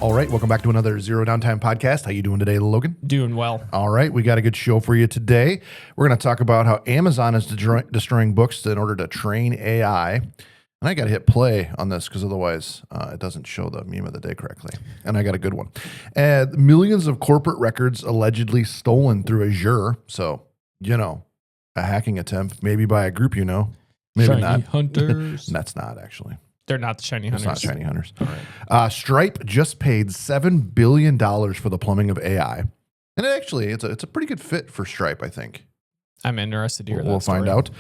All right, welcome back to another Zero Downtime podcast. How you doing today, Logan? Doing well. All right, we got a good show for you today. We're going to talk about how Amazon is destroying books in order to train AI. And I got to hit play on this because otherwise it doesn't show the meme of the day correctly. And I got a good one. Millions of corporate records allegedly stolen through Azure. So, a hacking attempt, maybe by a group maybe shiny not. hunters. That's not actually. They're not the shiny hunters. It's not shiny hunters. All right. Stripe just paid $7 billion for the plumbing of AI. And it's a pretty good fit for Stripe, I think. I'm interested to hear that We'll story. find out.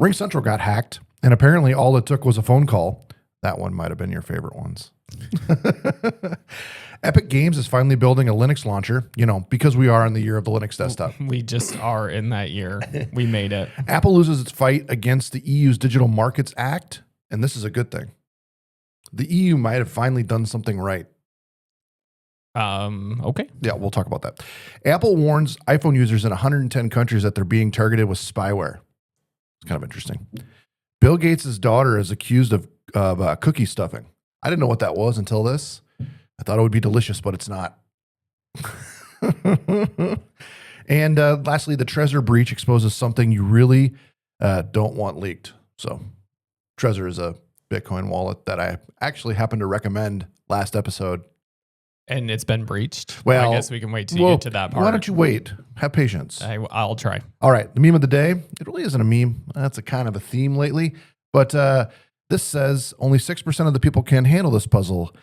RingCentral got hacked, and apparently all it took was a phone call. That one might have been your favorite ones. Epic Games is finally building a Linux launcher, because we are in the year of the Linux desktop. We just are in that year. We made it. Apple loses its fight against the EU's Digital Markets Act, and this is a good thing. The EU might have finally done something right. Okay. Yeah, we'll talk about that. Apple warns iPhone users in 110 countries that they're being targeted with spyware. It's kind of interesting. Bill Gates' daughter is accused of cookie stuffing. I didn't know what that was until this. I thought it would be delicious, but it's not. And lastly, the Trezor breach exposes something you really don't want leaked. So Trezor is a Bitcoin wallet that I actually happened to recommend last episode. And it's been breached. Well, I guess we can wait till you get to that part. Why don't you wait? Have patience. I'll try. All right. The meme of the day. It really isn't a meme. That's a kind of a theme lately. But this says only 6% of the people can handle this puzzle.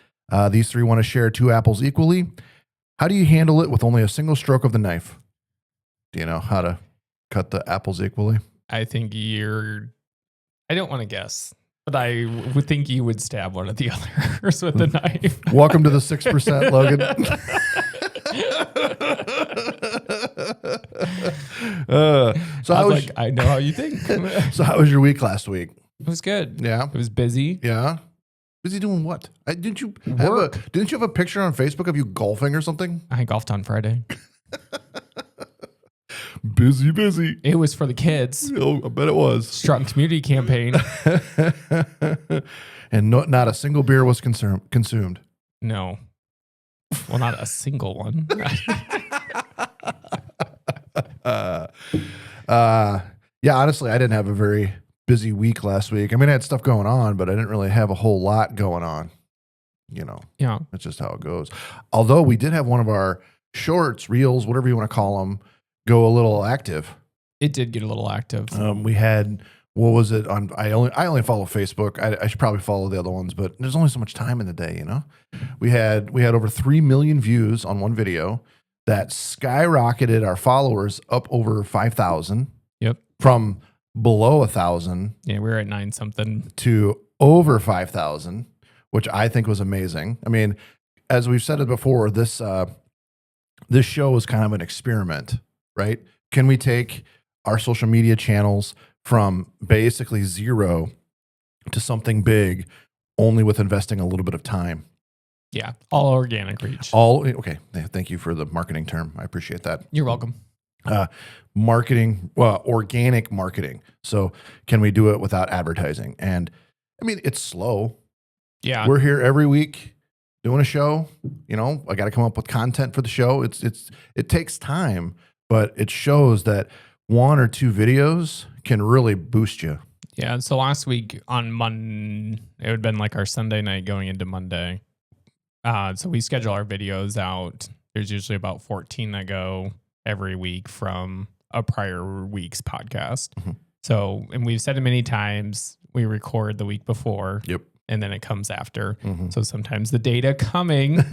These three want to share two apples equally. How do you handle it with only a single stroke of the knife? Do you know how to cut the apples equally? I think I don't want to guess, but I would think you would stab one of the others with the knife. Welcome to the 6%, Logan. I know how you think. So how was your week last week? It was good. Yeah. It was busy. Yeah. Busy doing what? Didn't you Work. have a picture on Facebook of you golfing or something? I golfed on Friday. Busy. It was for the kids. Oh, I bet it was. Strong community campaign. And not a single beer was consumed. No. Well, not a single one. Yeah, honestly, I didn't have a very busy week last week. I mean, I had stuff going on, but I didn't really have a whole lot going on. Yeah. That's just how it goes. Although we did have one of our shorts, reels, whatever you want to call them, go a little active. It did get a little active. We had, what was it on? I only follow Facebook. I should probably follow the other ones, but there's only so much time in the day, We had over 3 million views on one video that skyrocketed our followers up over 5,000. Yep. From below 1,000. Yeah, we were at 9 something to over 5,000, which I think was amazing. I mean, as we've said it before, this show is kind of an experiment, right? Can we take our social media channels from basically zero to something big only with investing a little bit of time? Yeah, all organic reach. Okay. Thank you for the marketing term. I appreciate that. You're welcome. Organic marketing. So can we do it without advertising? And I mean, it's slow. Yeah. We're here every week doing a show. I got to come up with content for the show. It takes time, but it shows that 1 or 2 videos can really boost you. Yeah. So last week on Monday, it would have been like our Sunday night going into Monday. So we schedule our videos out. There's usually about 14 that go every week from a prior week's podcast. Mm-hmm. So, and we've said it many times, we record the week before. Yep. And then it comes after. Mm-hmm. So sometimes the data coming,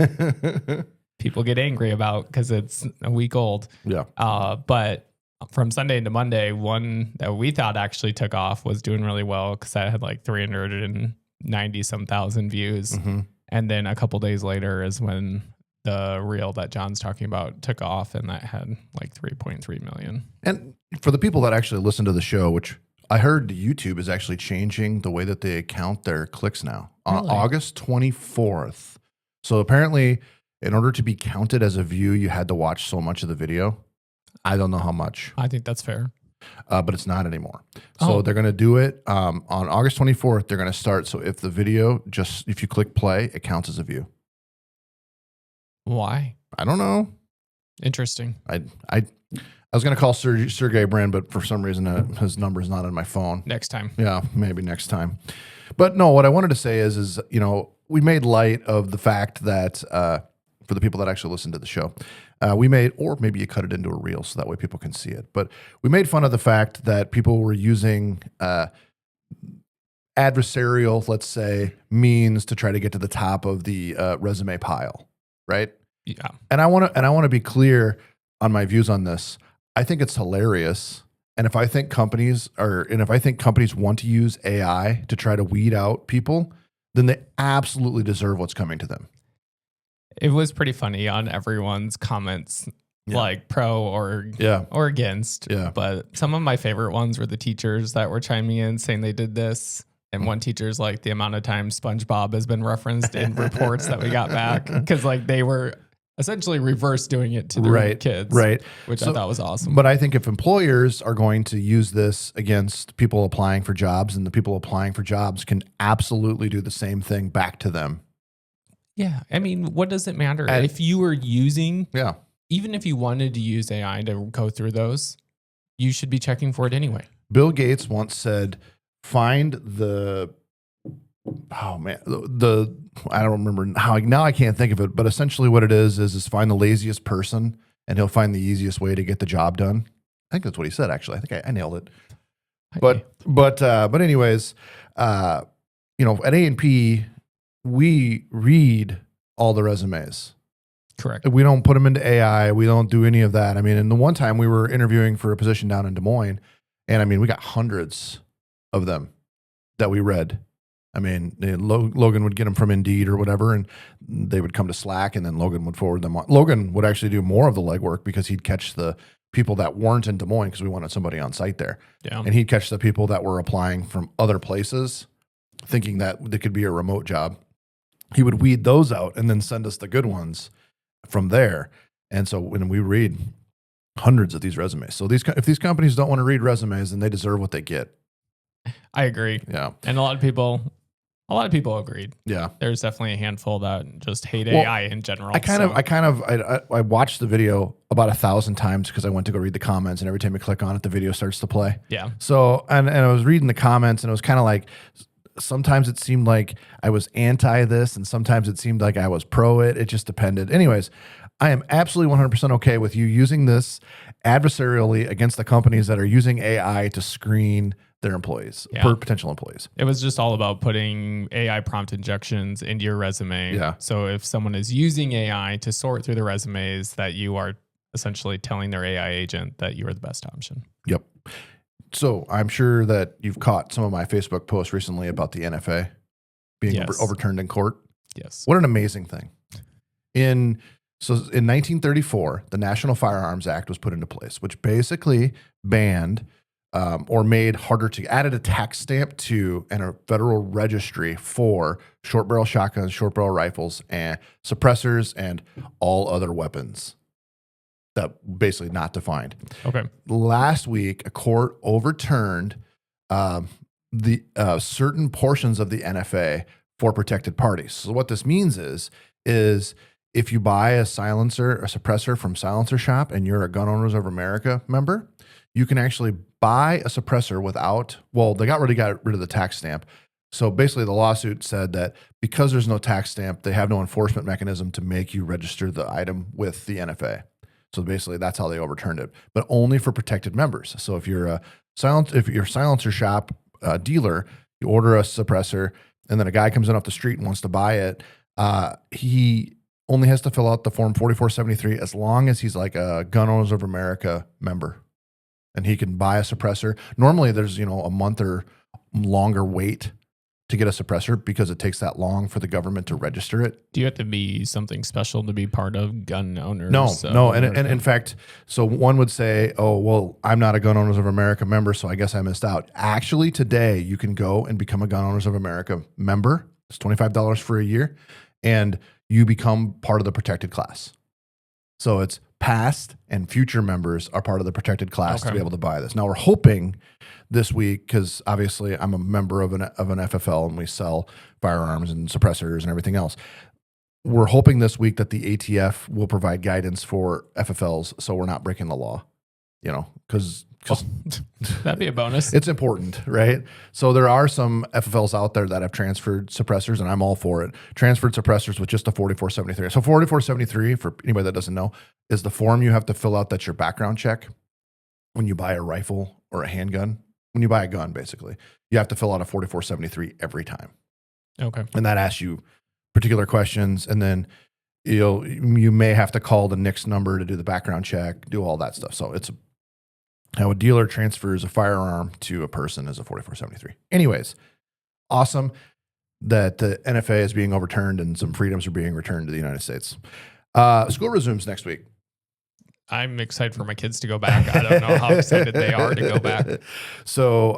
people get angry about because it's a week old. Yeah. But from Sunday into Monday, one that we thought actually took off was doing really well because that had like 390 some thousand views. Mm-hmm. And then a couple days later is when the reel that John's talking about took off, and that had like 3.3 million. And for the people that actually listen to the show, which I heard YouTube is actually changing the way that they count their clicks now on Really? August 24th. So apparently, in order to be counted as a view, you had to watch so much of the video. I don't know how much. I think that's fair. But it's not anymore. So they're going to do it on August 24th. They're going to start. So if the video if you click play, it counts as a view. Why? I don't know. Interesting. I was going to call Sergey Brin, but for some reason his number's not on my phone. Next time. Yeah, maybe next time. But no, what I wanted to say is we made light of the fact that for the people that actually listen to the show, we made, or maybe you cut it into a reel so that way people can see it. But we made fun of the fact that people were using adversarial, let's say, means to try to get to the top of the resume pile, right? Yeah. And I want to be clear on my views on this. I think it's hilarious. And if I think companies want to use AI to try to weed out people, then they absolutely deserve what's coming to them. It was pretty funny on everyone's comments, like pro or against. Yeah. But some of my favorite ones were the teachers that were chiming in saying they did this. And one teacher's like, the amount of times SpongeBob has been referenced in reports that we got back, because like they were essentially reverse doing it to their kids, right? Which I thought was awesome. But I think if employers are going to use this against people applying for jobs, and the people applying for jobs can absolutely do the same thing back to them. Yeah. I mean, what does it matter? If you were using, even if you wanted to use AI to go through those, you should be checking for it anyway. Bill Gates once said, find the I don't remember how, now I can't think of it, but essentially what it is find the laziest person and he'll find the easiest way to get the job done. I think that's what he said, actually. I think I nailed it. But anyways, at A&P, we read all the resumes. Correct. We don't put them into AI. We don't do any of that. I mean, and the one time we were interviewing for a position down in Des Moines, and I mean, we got hundreds of them that we read. I mean, Logan would get them from Indeed or whatever, and they would come to Slack, and then Logan would forward them on. Logan would actually do more of the legwork because he'd catch the people that weren't in Des Moines because we wanted somebody on site there. Yeah. And he'd catch the people that were applying from other places thinking that it could be a remote job. He would weed those out and then send us the good ones from there. And so when we read hundreds of these resumes, so if these companies don't want to read resumes, then they deserve what they get. I agree. Yeah. And a lot of people agreed. Yeah. There's definitely a handful that just hate AI in general. I watched the video about 1,000 times because I went to go read the comments, and every time you click on it, the video starts to play. Yeah. So, and I was reading the comments, and it was kind of like, sometimes it seemed like I was anti this, and sometimes it seemed like I was pro it. It just depended. Anyways, I am absolutely 100% okay with you using this adversarially against the companies that are using AI to screen their employees, potential employees. It was just all about putting AI prompt injections into your resume. Yeah. So if someone is using AI to sort through the resumes, that you are essentially telling their AI agent that you are the best option. Yep. So I'm sure that you've caught some of my Facebook posts recently about the NFA being overturned in court. Yes. What an amazing thing. In 1934, the National Firearms Act was put into place, which basically banned or made harder to added a tax stamp to and a federal registry for short barrel shotguns, short barrel rifles, and suppressors, and all other weapons that basically not defined. Okay. Last week, a court overturned the certain portions of the NFA for protected parties. So what this means is if you buy a suppressor from Silencer Shop and you're a Gun Owners of America member, you can actually buy a suppressor they got rid of the tax stamp. So basically the lawsuit said that because there's no tax stamp, they have no enforcement mechanism to make you register the item with the NFA. So basically that's how they overturned it, but only for protected members. So if you're a Silencer Shop dealer, you order a suppressor and then a guy comes in off the street and wants to buy it, he only has to fill out the form 4473 as long as he's like a Gun Owners of America member. And he can buy a suppressor. Normally there's, a month or longer wait to get a suppressor because it takes that long for the government to register it. Do you have to be something special to be part of Gun Owners? No. And in fact, so one would say, oh, well, I'm not a Gun Owners of America member, so I guess I missed out. Actually, today you can go and become a Gun Owners of America member. It's $25 for a year, and you become part of the protected class. So it's past and future members are part of the protected class to be able to buy this. Now we're hoping this week, because obviously I'm a member of an FFL and we sell firearms and suppressors and everything else. we're hoping this week that the ATF will provide guidance for FFLs, so we're not breaking the law. Because That'd be a bonus. it's important, right? So there are some FFLs out there that have transferred suppressors, and I'm all for it. Transferred suppressors with just a 4473. So 4473, for anybody that doesn't know, is the form you have to fill out. That's your background check when you buy a rifle or a handgun. When you buy a gun, basically, you have to fill out a 4473 every time. Okay. And that asks you particular questions, and then you may have to call the NICS number to do the background check, do all that stuff. So it's how a dealer transfers a firearm to a person is a 4473. Anyways, awesome that the NFA is being overturned and some freedoms are being returned to the United States. School resumes next week. I'm excited for my kids to go back. I don't know how excited they are to go back. So,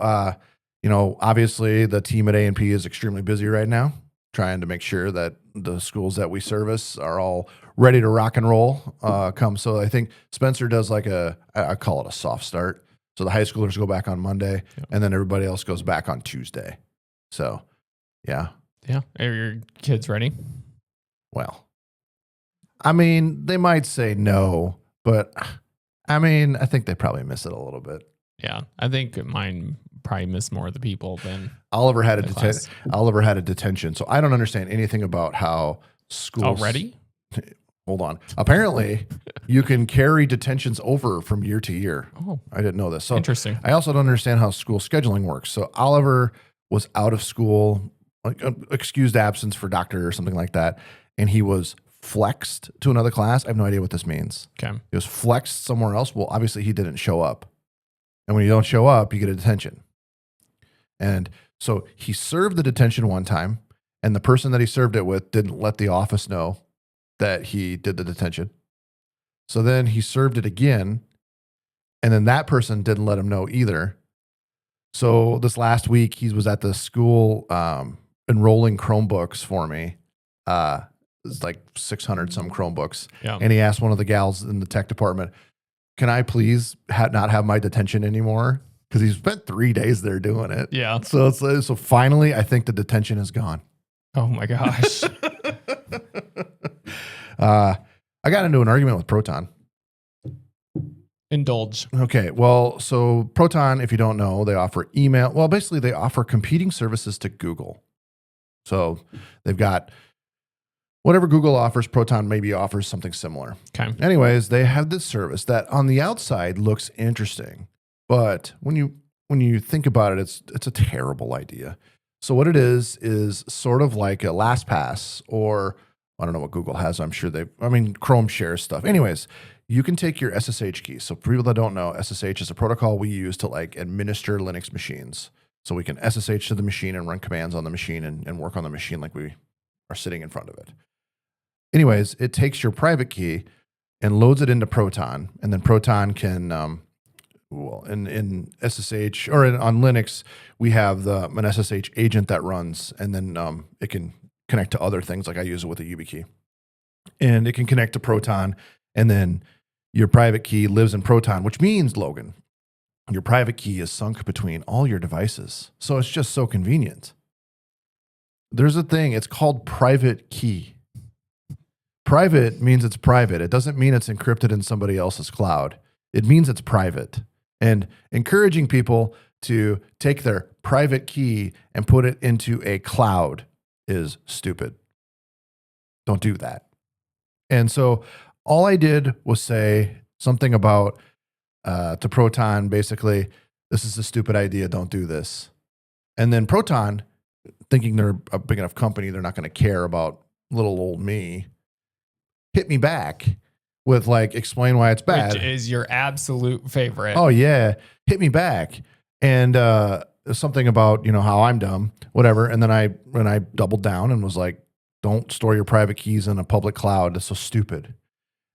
obviously the team at A&P is extremely busy right now, trying to make sure that the schools that we service are all ready to rock and roll come. So I think Spencer does like I call it a soft start. So the high schoolers go back on Monday, and then everybody else goes back on Tuesday. So, yeah. Yeah. Are your kids ready? Well, I mean, they might say no, but I mean, I think they probably miss it a little bit. Yeah. I think mine probably miss more of the people than Oliver had class. Oliver had a detention. So I don't understand anything about how schools Already? Hold on. Apparently, you can carry detentions over from year to year. Oh, I didn't know this. So interesting. I also don't understand how school scheduling works. So Oliver was out of school, like excused absence for doctor or something like that, and he was flexed to another class. I have no idea what this means. Okay. He was flexed somewhere else. Well, obviously he didn't show up. And when you don't show up, you get a detention. And so he served the detention one time, and the person that he served it with didn't let the office know that he did the detention. So then he served it again, and then that person didn't let him know either. So this last week, he was at the school enrolling Chromebooks for me. It's like 600 some Chromebooks. Yeah. And he asked one of the gals in the tech department, can I please not have my detention anymore? Because he spent 3 days there doing it. Yeah. So so finally, I think the detention is gone. Oh my gosh. I got into an argument with Proton. Indulge. Okay, well, so Proton, if you don't know, they offer email. Well, basically, they offer competing services to Google. So they've got whatever Google offers, Proton maybe offers something similar. Okay. Anyways, they have this service that on the outside looks interesting, but when you think about it, it's a terrible idea. So what it is sort of like a LastPass, or I don't know what Google has. I'm sure Chrome shares stuff. Anyways, you can take your SSH key. So for people that don't know, SSH is a protocol we use to like administer Linux machines. So we can SSH to the machine and run commands on the machine and work on the machine like we are sitting in front of it. Anyways, it takes your private key and loads it into Proton, and then Proton can, in SSH or on Linux, we have an SSH agent that runs, and then it can connect to other things. Like I use it with a YubiKey, and it can connect to Proton, and then your private key lives in Proton, which means, Logan, your private key is sunk between all your devices. So it's just so convenient. There's a thing, it's called private key. Private means it's private. It doesn't mean it's encrypted in somebody else's cloud. It means it's private. And encouraging people to take their private key and put it into a cloud is stupid. Don't do that. And so all I did was say something about to Proton, basically, this is a stupid idea. Don't do this. And then Proton, thinking they're a big enough company, they're not going to care about little old me, hit me back with like, explain why it's bad. Which is your absolute favorite. Oh yeah. Hit me back. And something about, how I'm dumb, whatever. And then when I doubled down and was like, don't store your private keys in a public cloud. That's so stupid.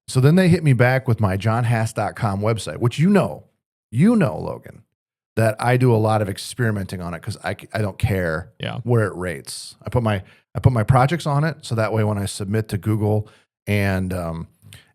So then they hit me back with my johnhass.com website, which you know, Logan, that I do a lot of experimenting on it because I don't care where it rates. I put my projects on it, so that way when I submit to Google and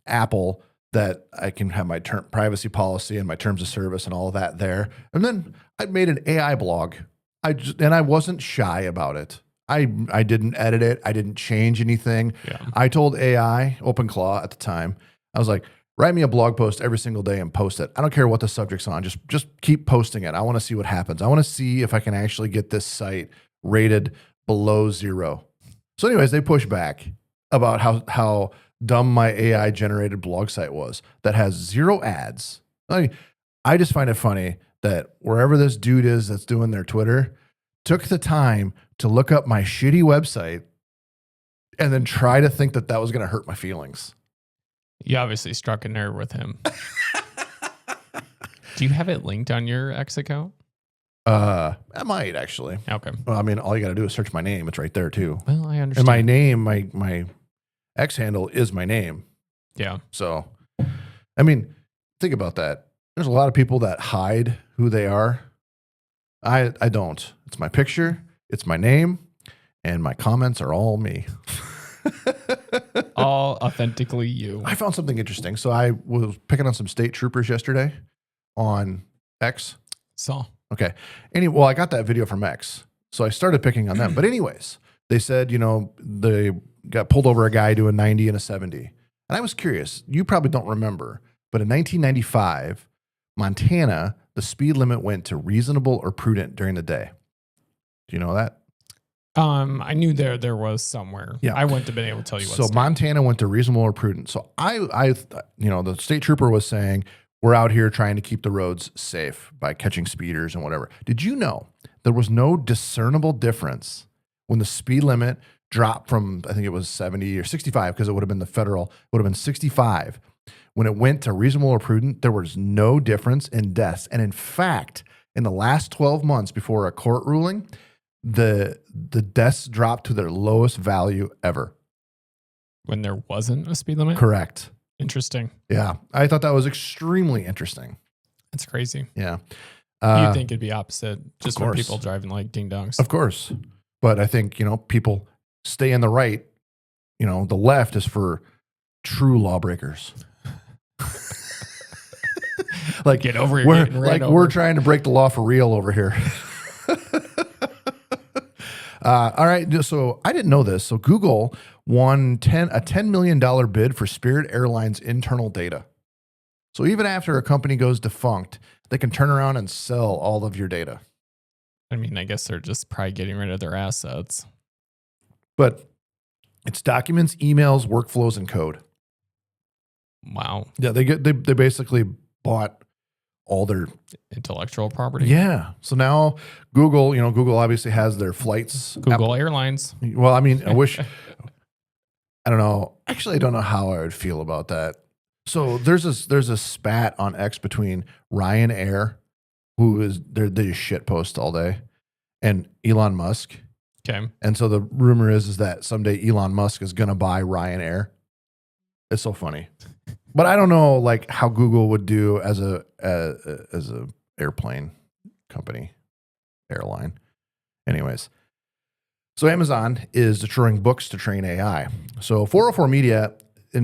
Apple, that I can have my privacy policy and my terms of service and all of that there. And then I made an AI blog. I wasn't shy about it. I didn't edit it. I didn't change anything. Yeah. I told AI, OpenClaw at the time, I was like, write me a blog post every single day and post it. I don't care what the subject's on. Just keep posting it. I want to see what happens. I want to see if I can actually get this site rated below 0. So anyways, they push back about how dumb my AI generated blog site was that has 0 ads. I just find it funny that wherever this dude is that's doing their Twitter took the time to look up my shitty website and then try to think that that was going to hurt my feelings. You obviously struck a nerve with him. Do you have it linked on your X account? I might actually. Okay. Well, I mean, all you got to do is search my name. It's right there too. Well, I understand. And my name, my X handle is my name. Yeah. So, I mean, think about that. There's a lot of people that hide who they are. I don't. It's my picture, it's my name, and my comments are all me. All authentically you. I found something interesting. So I was picking on some state troopers yesterday on X. So, Okay. Well, I got that video from X. So I started picking on them. But anyways, they said, they got pulled over a guy doing 90 and a 70. And I was curious. You probably don't remember, but in 1995, Montana, the speed limit went to reasonable or prudent during the day. Do you know that? I knew there was somewhere. Yeah. I wouldn't have been able to tell you what. So state. Montana went to reasonable or prudent. So the state trooper was saying, we're out here trying to keep the roads safe by catching speeders and whatever. Did you know there was no discernible difference when the speed limit dropped from, I think it was 70 or 65, because it would have been the federal, it would have been 65. When it went to reasonable or prudent, there was no difference in deaths. And in fact, in the last 12 months before a court ruling, the deaths dropped to their lowest value ever. When there wasn't a speed limit? Correct. Interesting. Yeah. I thought that was extremely interesting. That's crazy. Yeah. You'd think it'd be opposite, just for course. people driving like ding dongs. Of course. But I think, people stay in the right. The left is true lawbreakers. Like, Get over here. getting ran over. we're trying to break the law for real over here. All right. So I didn't know this. So Google won a $10 million bid for Spirit Airlines internal data. So even after a company goes defunct, they can turn around and sell all of your data. I mean, I guess they're just probably getting rid of their assets. But it's documents, emails, workflows, and code. Wow. Yeah, they basically bought all their Intellectual property. Yeah. So now Google, Google obviously has their flights. Google Airlines. Well, I mean, I wish I don't know. Actually, I don't know how I would feel about that. So there's a spat on X between Ryanair, who is they just shit post all day, and Elon Musk. Okay. And so the rumor is that someday Elon Musk is going to buy Ryanair. It's so funny. But I don't know how Google would do as a airplane company, airline. Anyways, so Amazon is destroying books to train AI. So 404 Media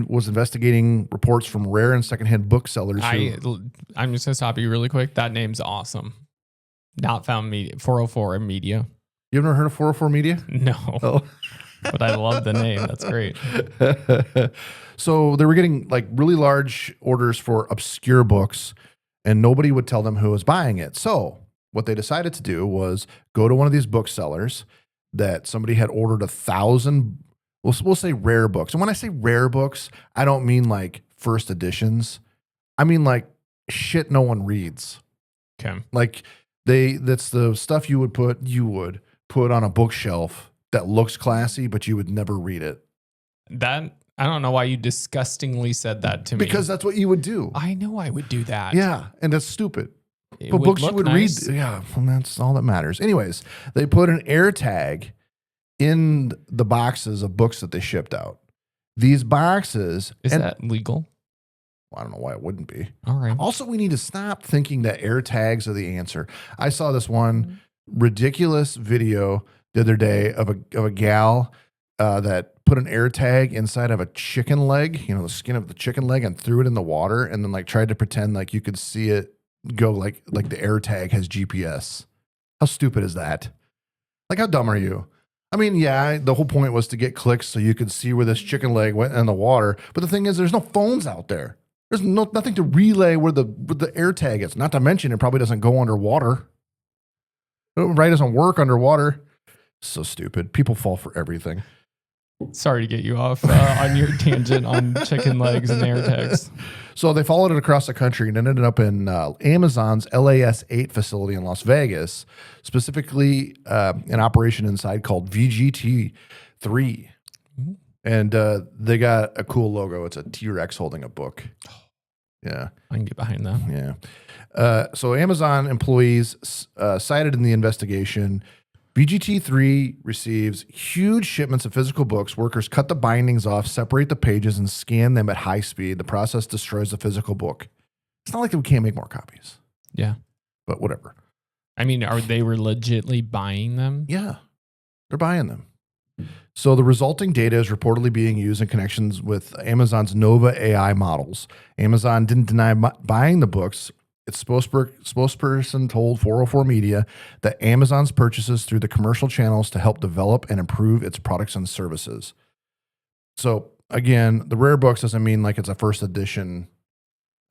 was investigating reports from rare and secondhand booksellers. I'm just gonna stop you really quick. That name's awesome. Not found media. 404 Media. You ever heard of 404 Media? No. Oh. But I love the name. That's great. So they were getting really large orders for obscure books, and nobody would tell them who was buying it. So what they decided to do was go to one of these booksellers that somebody had ordered 1,000, we'll say rare books. And when I say rare books, I don't mean first editions. I mean shit no one reads. Okay. That's the stuff you would put on a bookshelf that looks classy, but you would never read it. I don't know why you disgustingly said that to me. Because that's what you would do. I know I would do that. Yeah, and that's stupid. It But would books you look would nice. read, yeah, well, that's all that matters. Anyways, they put an air tag in the boxes of books that they shipped out. These boxes... Is that legal? Well, I don't know why it wouldn't be. All right. Also, we need to stop thinking that air tags are the answer. I saw this one ridiculous video the other day of a gal that put an air tag inside of a chicken leg, the skin of the chicken leg, and threw it in the water, and then tried to pretend you could see it go like the air tag has GPS. How stupid is that? How dumb are you? I mean, yeah, the whole point was to get clicks so you could see where this chicken leg went in the water. But the thing is, there's no phones out there. There's nothing to relay where the air tag is. Not to mention, it probably doesn't go underwater. It right doesn't work underwater. So stupid. People fall for everything. Sorry to get you off on your tangent on chicken legs and air tags. So they followed it across the country and it ended up in Amazon's LAS 8 facility in Las Vegas, specifically an operation inside called VGT3. Mm-hmm. And they got a cool logo. It's a T-Rex holding a book. Yeah. I can get behind that. Yeah. So Amazon employees cited in the investigation, VGT3 receives huge shipments of physical books. Workers cut the bindings off, separate the pages, and scan them at high speed. The process destroys the physical book. It's not like we can't make more copies. Yeah. But whatever. I mean, they were legitly buying them? Yeah. They're buying them. So the resulting data is reportedly being used in connections with Amazon's Nova AI models. Amazon didn't deny buying the books. Its spokesperson told 404 Media that Amazon's purchases through the commercial channels to help develop and improve its products and services. So again, the rare books doesn't mean like it's a first edition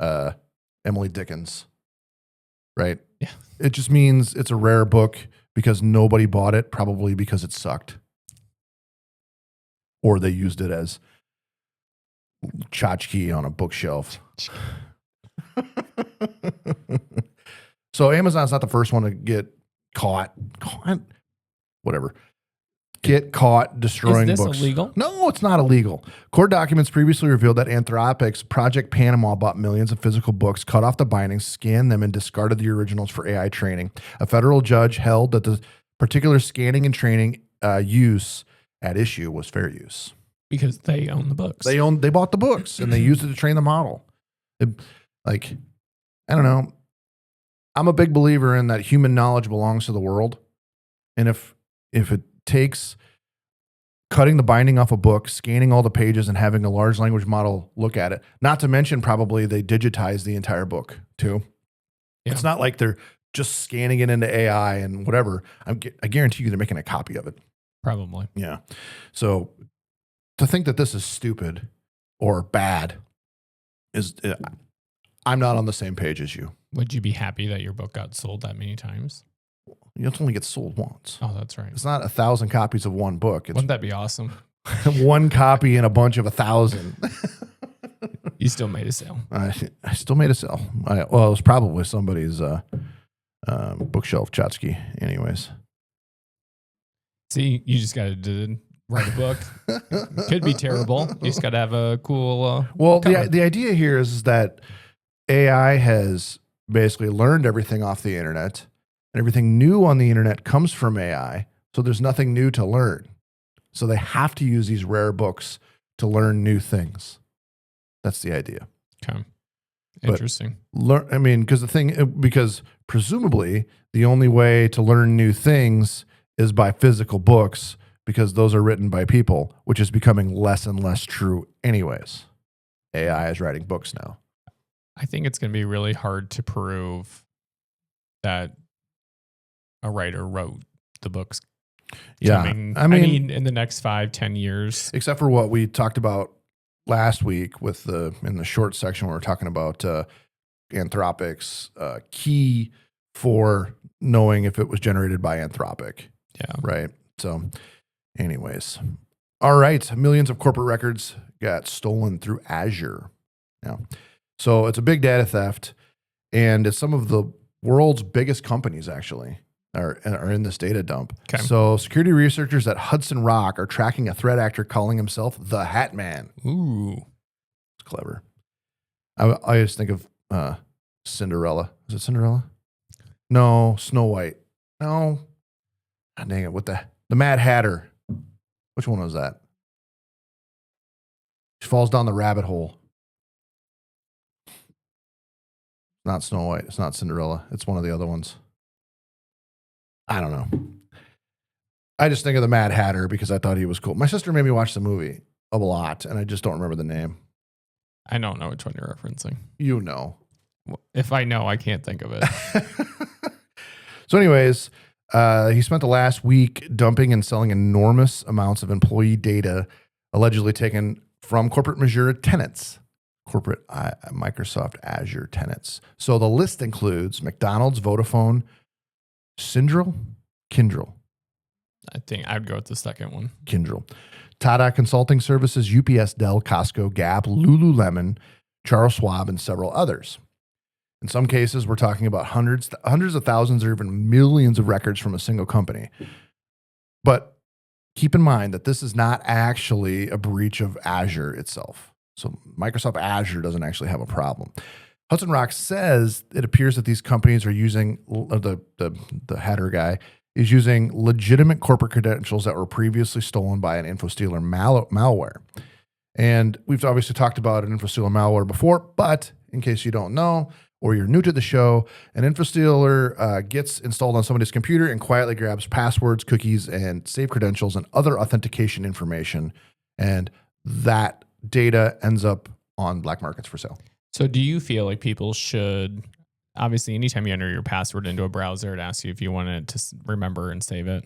Emily Dickens, right? Yeah. It just means it's a rare book because nobody bought it, probably because it sucked. Or they used it as tchotchke on a bookshelf. So Amazon's not the first one to get caught destroying books. Is books. this illegal? No, it's not illegal. Court documents previously revealed that Anthropic's Project Panama bought millions of physical books, cut off the bindings, scanned them, and discarded the originals for AI training. A federal judge held that the particular scanning and training use at issue was fair use. Because they own the books. They bought the books and they used it to train the model. I don't know. I'm a big believer in that human knowledge belongs to the world. And if it takes cutting the binding off a book, scanning all the pages, and having a large language model look at it, not to mention probably they digitize the entire book too. Yeah. It's not like they're just scanning it into AI and whatever. I guarantee you they're making a copy of it. Probably. Yeah. So to think that this is stupid or bad is, I'm not on the same page as you. Would you be happy that your book got sold that many times? You only get sold once. Oh, that's right. It's not 1,000 copies of one book. It's Wouldn't that be awesome? one copy in a bunch of 1,000. You still made a sale. I still made a sale. Well, it was probably somebody's bookshelf tchotchke anyways. See, you just got to write a book. Could be terrible. You just got to have a cool well, the idea here is that AI has basically learned everything off the internet, and everything new on the internet comes from AI. So there's nothing new to learn. So they have to use these rare books to learn new things. That's the idea. Okay. Interesting. Because presumably the only way to learn new things is by physical books, because those are written by people, which is becoming less and less true anyways. AI is writing books now. I think it's going to be really hard to prove that a writer wrote the books. Yeah. I mean, in the next 5-10 years. Except for what we talked about last week in the short section where we're talking about Anthropic's key for knowing if it was generated by Anthropic. Yeah. Right. So anyways. All right. Millions of corporate records got stolen through Azure. Yeah. So it's a big data theft, and it's some of the world's biggest companies actually are in this data dump. Okay. So security researchers at Hudson Rock are tracking a threat actor calling himself TheHatman. Ooh. It's clever. I just think of Cinderella. Is it Cinderella? No, Snow White. No. God dang it. What the Mad Hatter. Which one was that? She falls down the rabbit hole. Not Snow White. It's not Cinderella. It's one of the other ones. I don't know. I just think of the Mad Hatter because I thought he was cool. My sister made me watch the movie a lot, and I just don't remember the name. I don't know which one you're referencing. You know. If I know, I can't think of it. So anyways, He spent the last week dumping and selling enormous amounts of employee data allegedly taken from corporate Azure tenants, corporate Microsoft Azure tenants. So the list includes McDonald's, Vodafone, Kyndryl. I think I'd go with the second one. Kyndryl. Tata Consulting Services, UPS, Dell, Costco, Gap, Lululemon, Charles Schwab, and several others. In some cases, we're talking about hundreds of thousands or even millions of records from a single company. But keep in mind that this is not actually a breach of Azure itself. So Microsoft Azure doesn't actually have a problem. Hudson Rock says it appears that these companies are using, the header guy is using legitimate corporate credentials that were previously stolen by an infostealer malware. And we've obviously talked about an infostealer malware before, but in case you don't know, or you're new to the show, an infostealer gets installed on somebody's computer and quietly grabs passwords, cookies, and saved credentials and other authentication information. And that data ends up on black markets for sale. So do you feel like people should, obviously, anytime you enter your password into a browser, it asks you if you want it to remember and save it?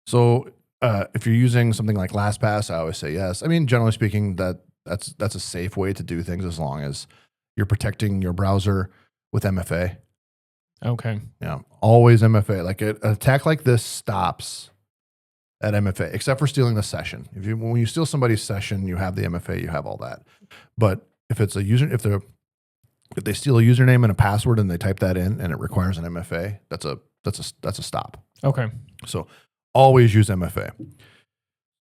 So if you're using something like LastPass, I always say yes. I mean, generally speaking, that's a safe way to do things as long as you're protecting your browser with MFA. Okay. Yeah, always MFA. Like an attack like this stops at MFA, except for stealing the session. When you steal somebody's session, you have the MFA, you have all that. But if it's a user, if they steal a username and a password and they type that in and it requires an MFA, that's a stop. Okay. So always use MFA.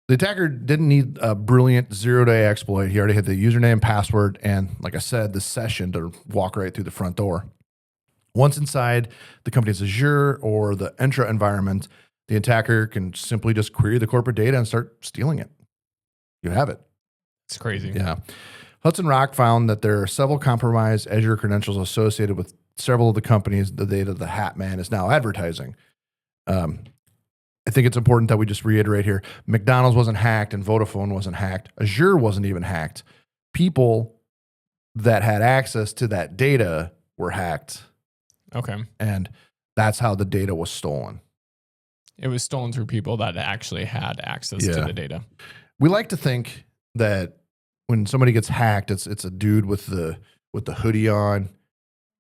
The attacker didn't need a brilliant 0-day exploit. He already had the username, password, and like I said, the session to walk right through the front door. Once inside the company's Azure or the Entra environment, the attacker can simply just query the corporate data and start stealing it. You have it. It's crazy. Yeah. Hudson Rock found that there are several compromised Azure credentials associated with several of the companies the data TheHatman is now advertising. I think it's important that we just reiterate here. McDonald's wasn't hacked and Vodafone wasn't hacked. Azure wasn't even hacked. People that had access to that data were hacked. Okay. And that's how the data was stolen. It was stolen through people that actually had access to the data. We like to think that when somebody gets hacked, it's a dude with the hoodie on,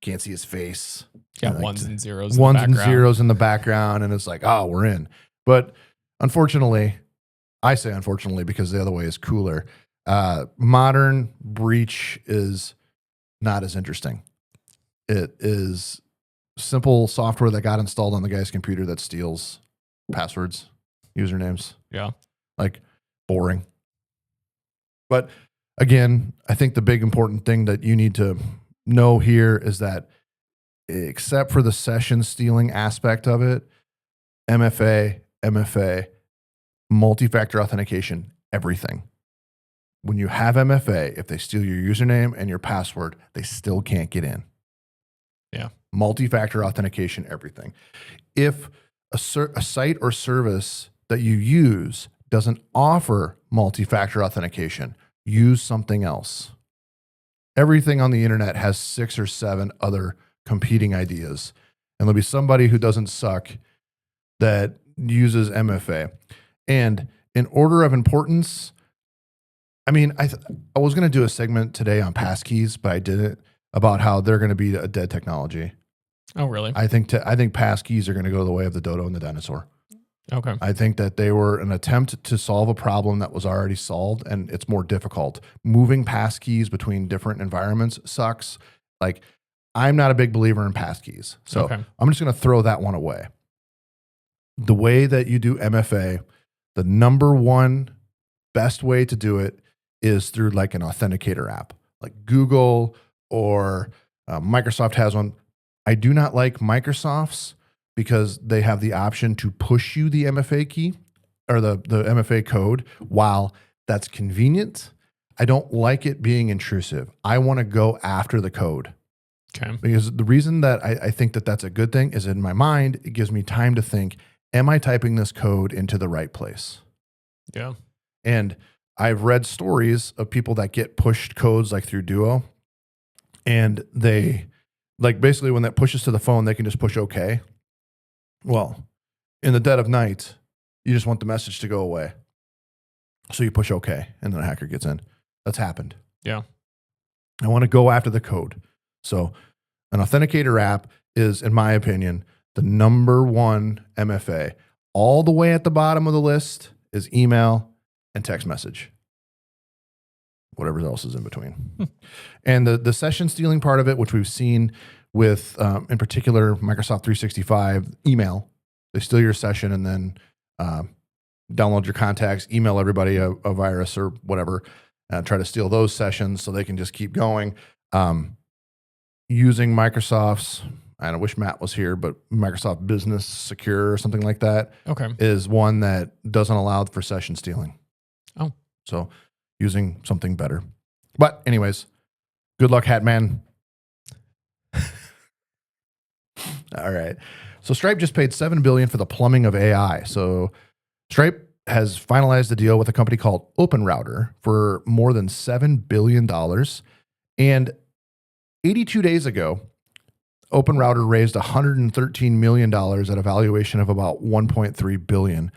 can't see his face. Yeah, ones and zeros in the background, and it's like, oh, we're in. But unfortunately, I say unfortunately because the other way is cooler. Modern breach is not as interesting. It is simple software that got installed on the guy's computer that steals passwords, usernames. Yeah. Like boring. But again, I think the big important thing that you need to know here is that except for the session stealing aspect of it, MFA, multi-factor authentication, everything. When you have MFA, if they steal your username and your password, they still can't get in. Yeah. Multi-factor authentication, everything. If a site or service that you use doesn't offer multi-factor authentication, use something else. Everything on the internet has 6 or 7 other competing ideas. And there'll be somebody who doesn't suck that uses MFA. And in order of importance, I mean, I was going to do a segment today on passkeys, but I didn't, about how they're going to be a dead technology. Oh, really? I think passkeys are going to go the way of the dodo and the dinosaur. Okay. I think that they were an attempt to solve a problem that was already solved, and it's more difficult. Moving passkeys between different environments sucks. Like, I'm not a big believer in passkeys. So I'm just going to throw that one away. The way that you do MFA, the number one best way to do it is through like an authenticator app, like Google or Microsoft has one. I do not like Microsoft's because they have the option to push you the MFA key or the MFA code. While that's convenient, I don't like it being intrusive. I want to go after the code. Okay. Because the reason that I think that that's a good thing is in my mind, it gives me time to think, am I typing this code into the right place? Yeah. And I've read stories of people that get pushed codes like through Duo, and they like basically when that pushes to the phone, they can just push OK. Well, in the dead of night, you just want the message to go away. So you push OK, and then a hacker gets in. That's happened. Yeah. I want to go after the code. So an authenticator app is, in my opinion, the number one MFA. All the way at the bottom of the list is email and text message. Whatever else is in between. And the session stealing part of it, which we've seen with, in particular, Microsoft 365 email. They steal your session and then download your contacts, email everybody a virus or whatever, try to steal those sessions so they can just keep going. Using Microsoft's, I wish Matt was here, but Microsoft Business Secure or something like that is one that doesn't allow for session stealing. Oh. So using something better. But anyways, good luck, Hatman. All right. So Stripe just paid $7 billion for the plumbing of AI. So Stripe has finalized a deal with a company called OpenRouter for more than $7 billion. And 82 days ago, OpenRouter raised $113 million at a valuation of about $1.3 billion.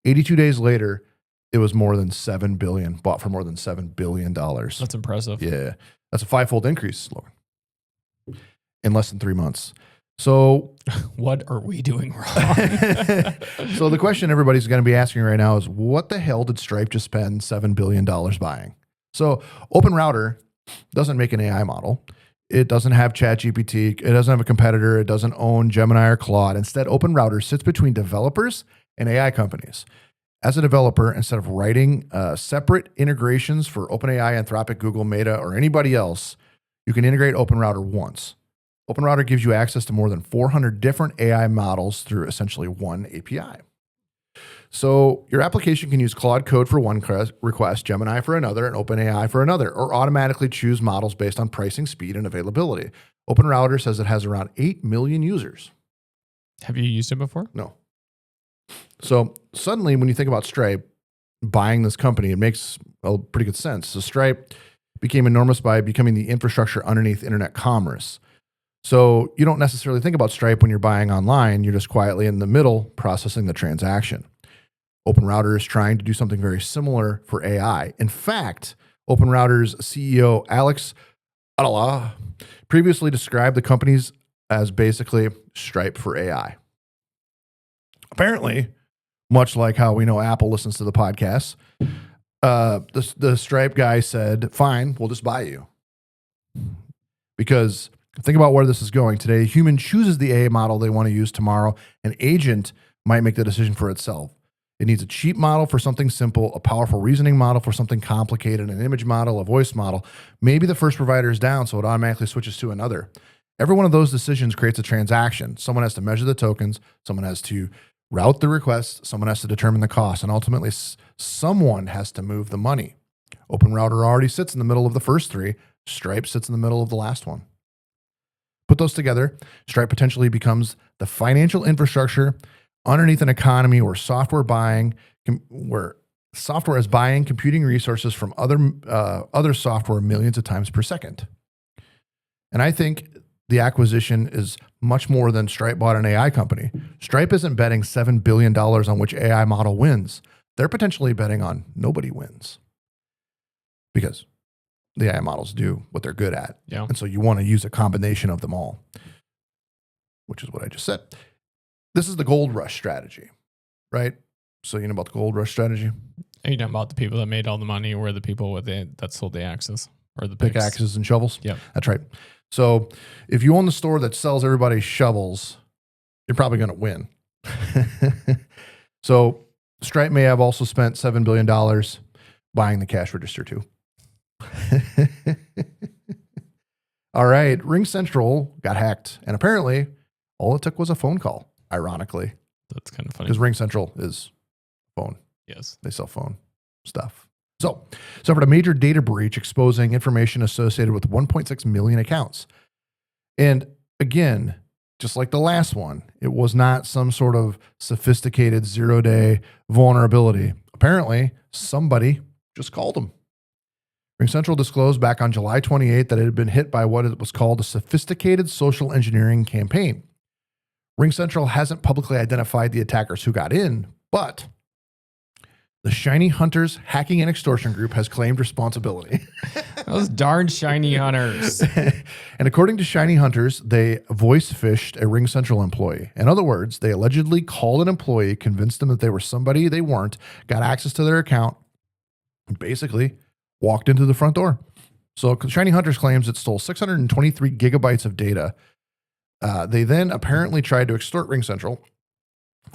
82 days later, it was more than $7 billion, bought for more than $7 billion. That's impressive. Yeah. That's a 5-fold increase, Logan, in less than 3 months. So what are we doing wrong? So the question everybody's going to be asking right now is, what the hell did Stripe just spend $7 billion buying? So OpenRouter doesn't make an AI model. It doesn't have ChatGPT. It doesn't have a competitor. It doesn't own Gemini or Claude. Instead, OpenRouter sits between developers and AI companies. As a developer, instead of writing separate integrations for OpenAI, Anthropic, Google, Meta, or anybody else, you can integrate OpenRouter once. OpenRouter gives you access to more than 400 different AI models through essentially one API. So your application can use Claude Code for one request, Gemini for another, and OpenAI for another, or automatically choose models based on pricing, speed, and availability. OpenRouter says it has around 8 million users. Have you used it before? No. So suddenly, when you think about Stripe buying this company, it makes a pretty good sense. So Stripe became enormous by becoming the infrastructure underneath internet commerce. So you don't necessarily think about Stripe when you're buying online. You're just quietly in the middle processing the transaction. OpenRouter is trying to do something very similar for AI. In fact, OpenRouter's CEO, Alex Atala, previously described the companies as basically Stripe for AI. Apparently, much like how we know Apple listens to the podcast, the Stripe guy said, fine, we'll just buy you. Because think about where this is going today. A human chooses the AI model they want to use tomorrow. An agent might make the decision for itself. It needs a cheap model for something simple, a powerful reasoning model for something complicated, an image model, a voice model. Maybe the first provider is down, so it automatically switches to another. Every one of those decisions creates a transaction. Someone has to measure the tokens. Someone has to route the request. Someone has to determine the cost. And ultimately, someone has to move the money. OpenRouter already sits in the middle of the first three. Stripe sits in the middle of the last one. Put those together, Stripe potentially becomes the financial infrastructure underneath an economy where software is buying computing resources from other software millions of times per second. And I think the acquisition is much more than Stripe bought an AI company. Stripe isn't betting $7 billion on which AI model wins. They're potentially betting on nobody wins. Because the AI models do what they're good at. Yeah. And so you want to use a combination of them all, which is what I just said. This is the gold rush strategy, right? So you know about the gold rush strategy? Are you talking about the people that made all the money or the people that sold the axes or the pickaxes and shovels? Yep. That's right. So if you own the store that sells everybody shovels, you're probably going to win. So Stripe may have also spent $7 billion buying the cash register too. All right. RingCentral got hacked. And apparently all it took was a phone call, ironically. That's kind of funny. Because RingCentral is phone. Yes. They sell phone stuff. So suffered a major data breach exposing information associated with 1.6 million accounts. And again, just like the last one, it was not some sort of sophisticated 0-day vulnerability. Apparently, somebody just called them. RingCentral disclosed back on July 28th that it had been hit by what it was called a sophisticated social engineering campaign. RingCentral hasn't publicly identified the attackers who got in, but the Shiny Hunters Hacking and Extortion Group has claimed responsibility. Those darn shiny hunters. And according to Shiny Hunters, they voice-phished a RingCentral employee. In other words, they allegedly called an employee, convinced them that they were somebody they weren't, got access to their account, and basically walked into the front door. So Shiny Hunters claims it stole 623 gigabytes of data. They then apparently tried to extort RingCentral.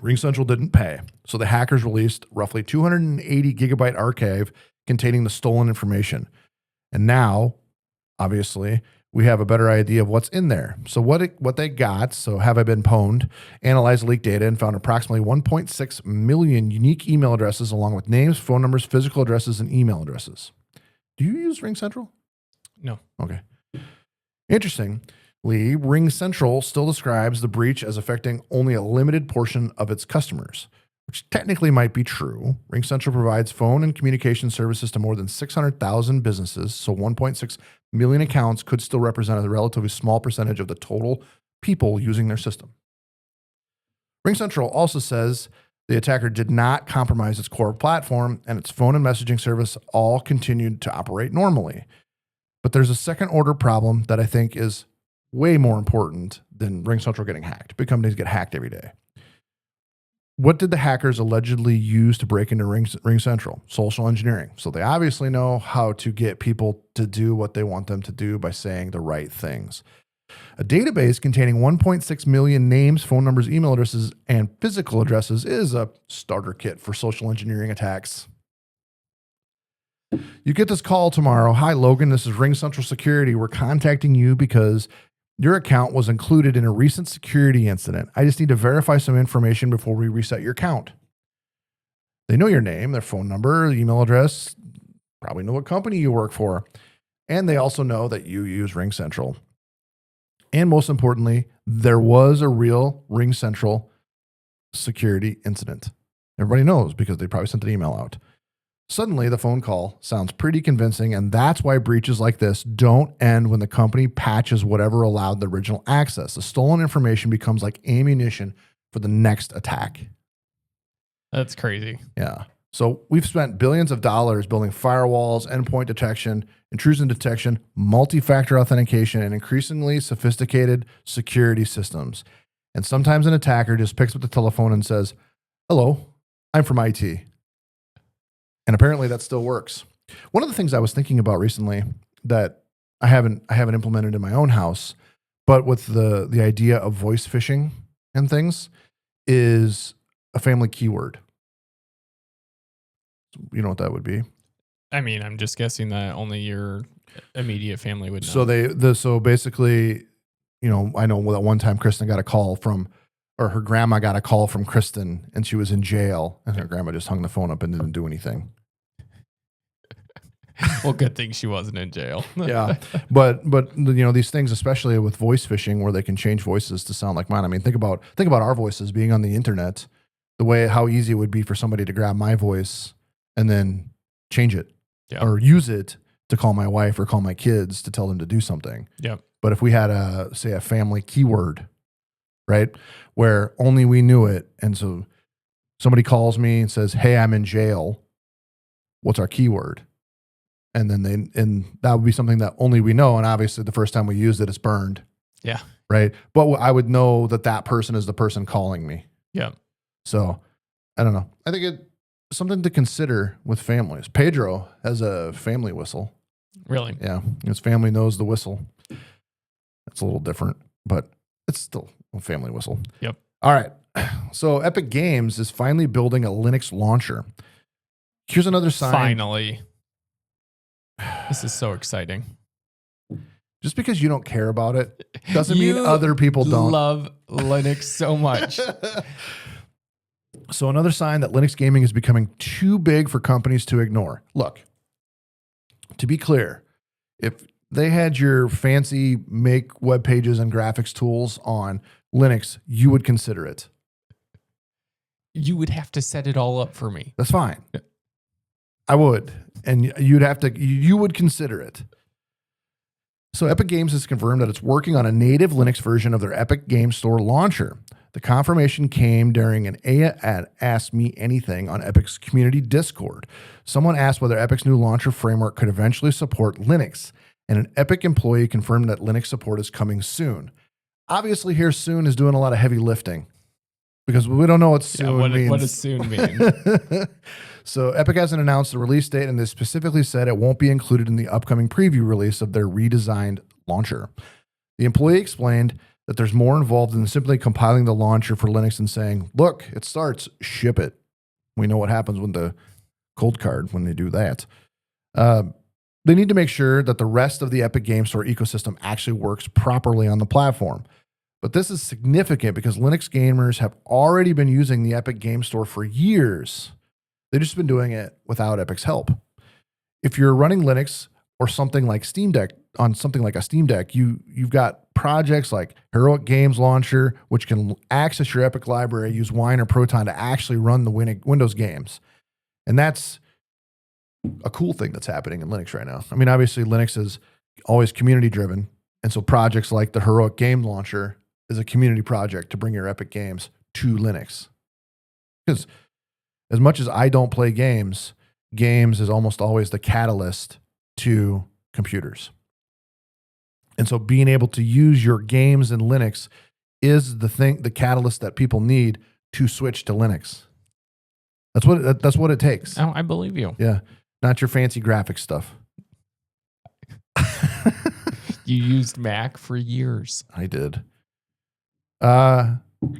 RingCentral didn't pay. So the hackers released roughly 280 gigabyte archive containing the stolen information. And now, obviously, we have a better idea of what's in there. So what they got, so have I been pwned, analyzed leaked data and found approximately 1.6 million unique email addresses along with names, phone numbers, physical addresses, and email addresses. Do you use RingCentral? No. Okay. Interestingly, RingCentral still describes the breach as affecting only a limited portion of its customers, which technically might be true. RingCentral provides phone and communication services to more than 600,000 businesses, so 1.6 million accounts could still represent a relatively small percentage of the total people using their system. RingCentral also says the attacker did not compromise its core platform and its phone and messaging service all continued to operate normally. But there's a second order problem that I think is way more important than RingCentral getting hacked. Big companies get hacked every day. What did the hackers allegedly use to break into RingCentral? Social engineering. So they obviously know how to get people to do what they want them to do by saying the right things. A database containing 1.6 million names, phone numbers, email addresses, and physical addresses is a starter kit for social engineering attacks. You get this call tomorrow. Hi, Logan. This is RingCentral Security. We're contacting you because your account was included in a recent security incident. I just need to verify some information before we reset your account. They know your name, their phone number, email address, probably know what company you work for. And they also know that you use RingCentral. And most importantly, there was a real RingCentral security incident. Everybody knows because they probably sent an email out. Suddenly, the phone call sounds pretty convincing, and that's why breaches like this don't end when the company patches whatever allowed the original access. The stolen information becomes like ammunition for the next attack. That's crazy. Yeah. So we've spent billions of dollars building firewalls, endpoint detection, intrusion detection, multi-factor authentication, and increasingly sophisticated security systems. And sometimes an attacker just picks up the telephone and says, "Hello, I'm from IT." And apparently that still works. One of the things I was thinking about recently that I haven't implemented in my own house, but with the idea of voice phishing and things, is a family keyword. You know what that would be? I mean, I'm just guessing that only your immediate family would know. So basically, you know, I know that one time Kristen got a call from, or her grandma got a call from Kristen, and she was in jail, and her grandma just hung the phone up and didn't do anything. Well, good thing she wasn't in jail. Yeah, but you know, these things, especially with voice phishing, where they can change voices to sound like mine. I mean, think about our voices being on the internet. How easy it would be for somebody to grab my voice and then change it, or use it to call my wife or call my kids to tell them to do something. Yep. But if we had a family keyword, right, where only we knew it, and so somebody calls me and says, "Hey, I'm in jail. What's our keyword?" And then that would be something that only we know. And obviously the first time we used it, it's burned. Yeah. Right. But I would know that person is the person calling me. Yeah. So I don't know. I think it's something to consider with families. Pedro has a family whistle. Really? Yeah. His family knows the whistle. It's a little different, but it's still a family whistle. Yep. All right. So Epic Games is finally building a Linux launcher. Here's another sign. Finally. This is so exciting. Just because you don't care about it doesn't mean other people don't. Love Linux so much. So another sign that Linux gaming is becoming too big for companies to ignore. Look, to be clear, if they had your fancy make web pages and graphics tools on Linux, you would consider it. You would have to set it all up for me. That's fine. I would. And you would consider it. So Epic Games has confirmed that it's working on a native Linux version of their Epic Game Store launcher. The confirmation came during an at Ask Me Anything on Epic's community Discord. Someone asked whether Epic's new launcher framework could eventually support Linux, and an Epic employee confirmed that Linux support is coming soon. Obviously, here soon is doing a lot of heavy lifting because we don't know what soon means. What does soon mean? So Epic hasn't announced the release date, and they specifically said it won't be included in the upcoming preview release of their redesigned launcher. The employee explained that there's more involved than simply compiling the launcher for Linux and saying, look, it starts, ship it. We know what happens with the cold card when they do that. They need to make sure that the rest of the Epic Game Store ecosystem actually works properly on the platform. But this is significant because Linux gamers have already been using the Epic Game Store for years. They've just been doing it without Epic's help. If you're running Linux or something like Steam Deck, on something like a Steam Deck, you've got projects like Heroic Games Launcher, which can access your Epic library, use Wine or Proton to actually run the Windows games. And that's a cool thing that's happening in Linux right now. I mean, obviously Linux is always community driven. And so projects like the Heroic Game Launcher is a community project to bring your Epic games to Linux. Because as much as I don't play games is almost always the catalyst to computers. And so being able to use your games in Linux is the catalyst that people need to switch to Linux. That's what it takes. Oh, I believe you. Yeah. Not your fancy graphics stuff. You used Mac for years. I did.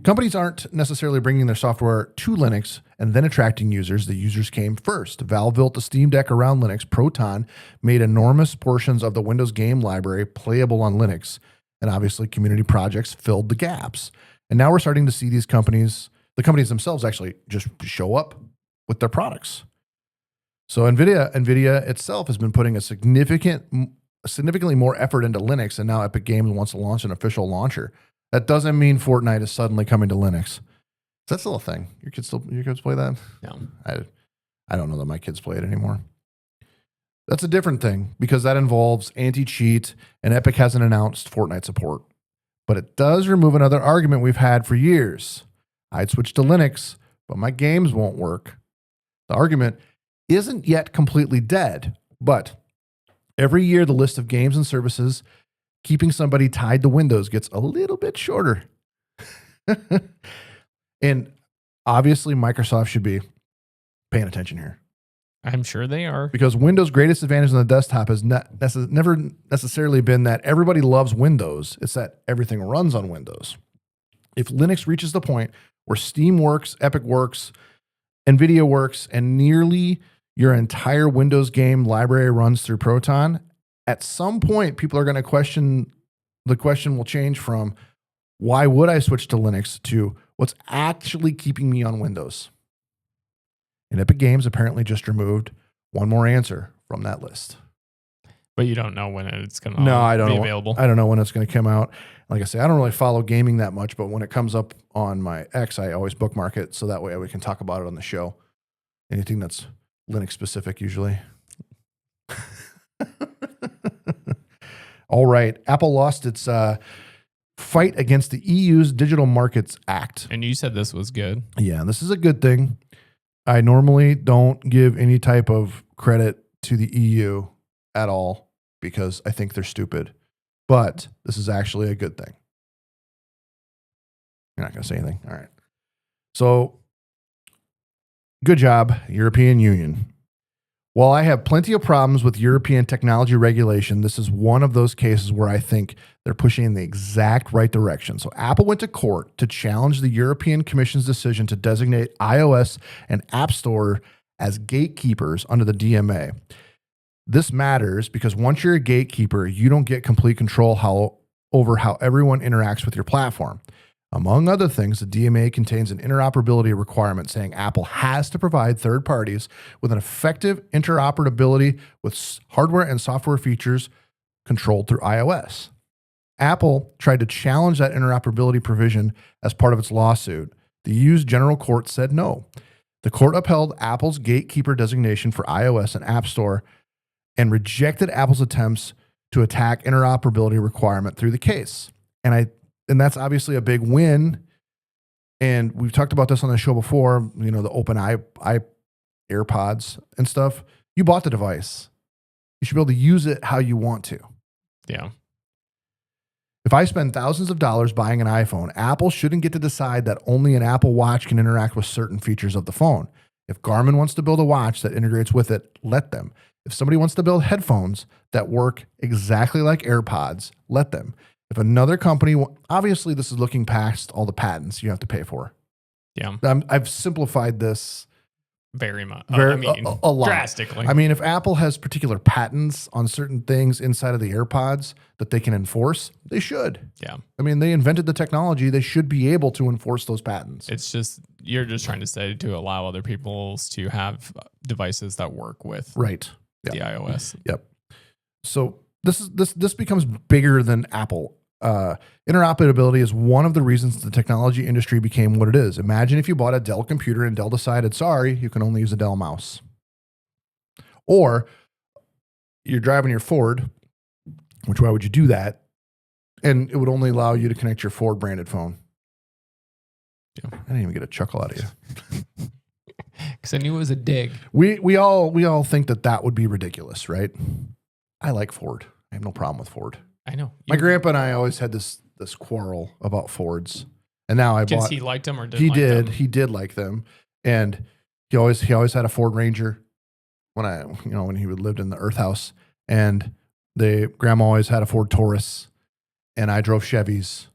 Companies aren't necessarily bringing their software to Linux and then attracting users. The users came first. Valve built the Steam Deck around Linux. Proton made enormous portions of the Windows game library playable on Linux. And obviously, community projects filled the gaps. And now we're starting to see the companies themselves actually just show up with their products. So NVIDIA itself has been putting a significantly more effort into Linux, and now Epic Games wants to launch an official launcher. That doesn't mean Fortnite is suddenly coming to Linux. Is that still a thing? Your kids play that? No. I don't know that my kids play it anymore. That's a different thing because that involves anti-cheat, and Epic hasn't announced Fortnite support. But it does remove another argument we've had for years. I'd switch to Linux, but my games won't work. The argument isn't yet completely dead, but every year the list of games and services keeping somebody tied to Windows gets a little bit shorter. And obviously Microsoft should be paying attention here. I'm sure they are. Because Windows' greatest advantage on the desktop has never necessarily been that everybody loves Windows. It's that everything runs on Windows. If Linux reaches the point where Steam works, Epic works, NVIDIA works, and nearly your entire Windows game library runs through Proton, at some point, people are going to question, the question will change from, why would I switch to Linux, to what's actually keeping me on Windows? And Epic Games apparently just removed one more answer from that list. But you don't know when it's going to be available. I don't know when it's going to come out. Like I say, I don't really follow gaming that much, but when it comes up on my X, I always bookmark it so that way we can talk about it on the show. Anything that's Linux specific usually. All right. Apple lost its fight against the EU's Digital Markets Act. And you said this was good. Yeah, this is a good thing. I normally don't give any type of credit to the EU at all because I think they're stupid. But this is actually a good thing. You're not going to say anything. All right. So, good job, European Union. While I have plenty of problems with European technology regulation, this is one of those cases where I think they're pushing in the exact right direction. So Apple went to court to challenge the European Commission's decision to designate iOS and App Store as gatekeepers under the DMA. This matters because once you're a gatekeeper, you don't get complete control over how everyone interacts with your platform. Among other things, the DMA contains an interoperability requirement saying Apple has to provide third parties with an effective interoperability with hardware and software features controlled through iOS. Apple tried to challenge that interoperability provision as part of its lawsuit. The EU's General Court said no. The court upheld Apple's gatekeeper designation for iOS and App Store and rejected Apple's attempts to attack interoperability requirement through the case. And that's obviously a big win And we've talked about this on the show before, you know, the open i AirPods and stuff. You bought the device. You should be able to use it how you want to. Yeah. If I spend thousands of dollars buying an iPhone, Apple shouldn't get to decide that only an Apple Watch can interact with certain features of the phone. If Garmin wants to build a watch that integrates with it, let them. If somebody wants to build headphones that work exactly like AirPods, let them. If another company, obviously this is looking past all the patents you have to pay for. Yeah. I've simplified this very much. a lot. Drastically. I mean, if Apple has particular patents on certain things inside of the AirPods that they can enforce, they should. Yeah. I mean, they invented the technology. They should be able to enforce those patents. It's just, you're just trying to say to allow other people to have devices that work with Right. the iOS. Yep. So this becomes bigger than Apple. Interoperability is one of the reasons the technology industry became what it is. Imagine if you bought a Dell computer and Dell decided, sorry, you can only use a Dell mouse. Or you're driving your Ford, which why would you do that? And it would only allow you to connect your Ford branded phone. Yeah. I didn't even get a chuckle out of you. Because I knew it was a dig. We all think that would be ridiculous, right? I like Ford. I have no problem with Ford. I know. My grandpa and I always had this quarrel about Fords, and now I bought. Because he liked them or didn't like them? He did like them, and he always had a Ford Ranger when he lived in the Earth House, and grandma always had a Ford Taurus, and I drove Chevys,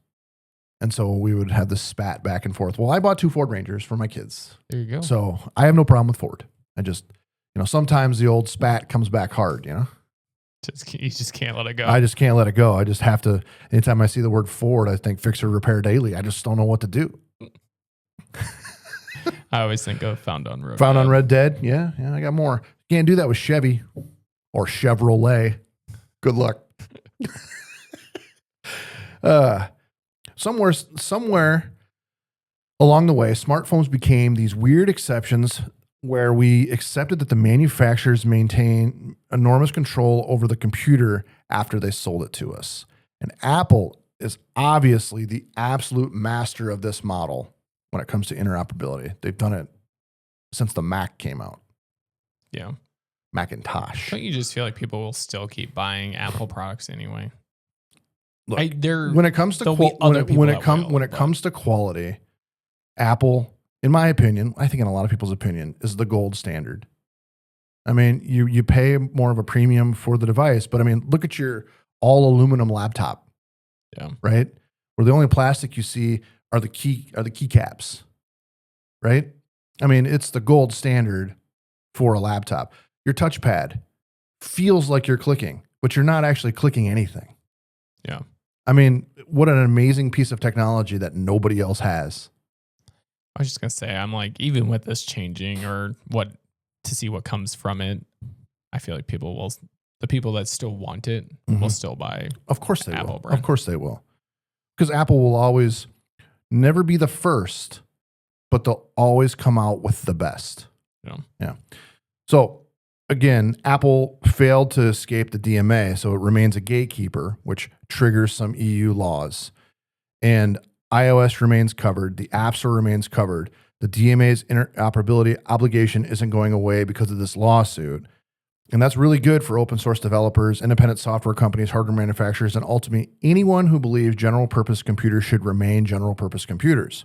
and so we would have this spat back and forth. Well, I bought 2 Ford Rangers for my kids. There you go. So I have no problem with Ford. I just, sometimes the old spat comes back hard, You just can't let it go. I just can't let it go. I just have to, anytime I see the word Ford, I think fix or repair daily. I just don't know what to do. I always think of Found on Red Found on Red Dead. Yeah, I got more. Can't do that with Chevy or Chevrolet. Good luck. Somewhere along the way, smartphones became these weird exceptions where we accepted that the manufacturers maintain enormous control over the computer after they sold it to us. And Apple is obviously the absolute master of this model when it comes to interoperability. They've done it since the Mac came out. Yeah. Macintosh. Don't you just feel like people will still keep buying Apple products anyway? Look, when when it comes to comes to quality, Apple, in my opinion, I think in a lot of people's opinion, is the gold standard. I mean, you pay more of a premium for the device, but I mean, look at your all aluminum laptop. Yeah. Right? Where the only plastic you see are the keycaps. Right? I mean, it's the gold standard for a laptop. Your touchpad feels like you're clicking, but you're not actually clicking anything. Yeah. I mean, what an amazing piece of technology that nobody else has. I was just going to say, I'm like, even with this changing or to see what comes from it, I feel like the people that still want it will still buy. Of course they Apple will. brand. Of course they will. Because Apple will always never be the first, but they'll always come out with the best. Yeah. So again, Apple failed to escape the DMA, so it remains a gatekeeper, which triggers some EU laws. And iOS remains covered. The App Store remains covered. The DMA's interoperability obligation isn't going away because of this lawsuit. And that's really good for open source developers, independent software companies, hardware manufacturers, and ultimately anyone who believes general purpose computers should remain general purpose computers.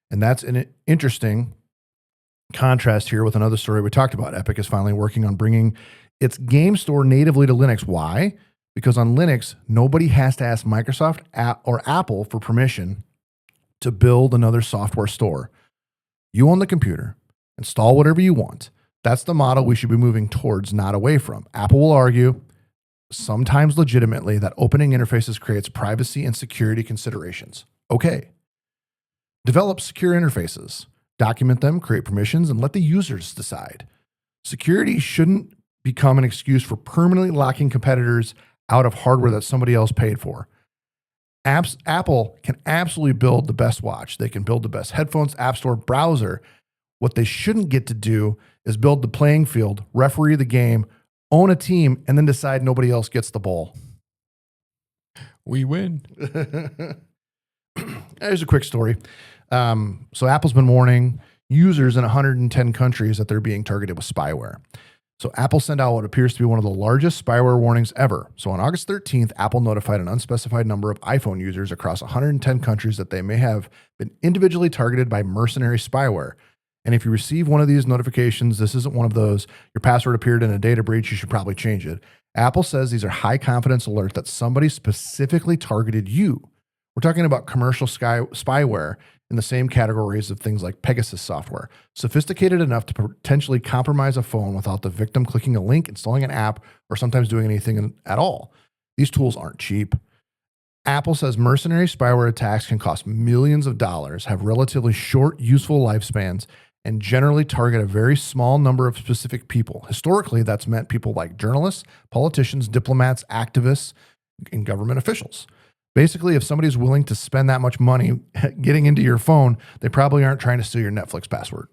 And that's an interesting contrast here with another story we talked about. Epic is finally working on bringing its game store natively to Linux. Why? Because on Linux, nobody has to ask Microsoft or Apple for permission to build another software store. You own the computer, install whatever you want. That's the model we should be moving towards, not away from. Apple will argue, sometimes legitimately, that opening interfaces creates privacy and security considerations. Okay. Develop secure interfaces, document them, create permissions, and let the users decide. Security shouldn't become an excuse for permanently locking competitors out of hardware that somebody else paid for. Apple can absolutely build the best watch. They can build the best headphones, app store, browser. What they shouldn't get to do is build the playing field, referee the game, own a team, and then decide nobody else gets the ball. We win. Here's a quick story. So Apple's been warning users in 110 countries that they're being targeted with spyware. So Apple sent out what appears to be one of the largest spyware warnings ever. So on August 13th, Apple notified an unspecified number of iPhone users across 110 countries that they may have been individually targeted by mercenary spyware. And if you receive one of these notifications, this isn't one of those, your password appeared in a data breach, you should probably change it. Apple says these are high confidence alerts that somebody specifically targeted you. We're talking about commercial spyware in the same categories of things like Pegasus software, sophisticated enough to potentially compromise a phone without the victim clicking a link, installing an app, or sometimes doing anything at all. These tools aren't cheap. Apple says mercenary spyware attacks can cost millions of dollars, have relatively short, useful lifespans, and generally target a very small number of specific people. Historically, that's meant people like journalists, politicians, diplomats, activists, and government officials. Basically, if somebody's willing to spend that much money getting into your phone, they probably aren't trying to steal your Netflix password.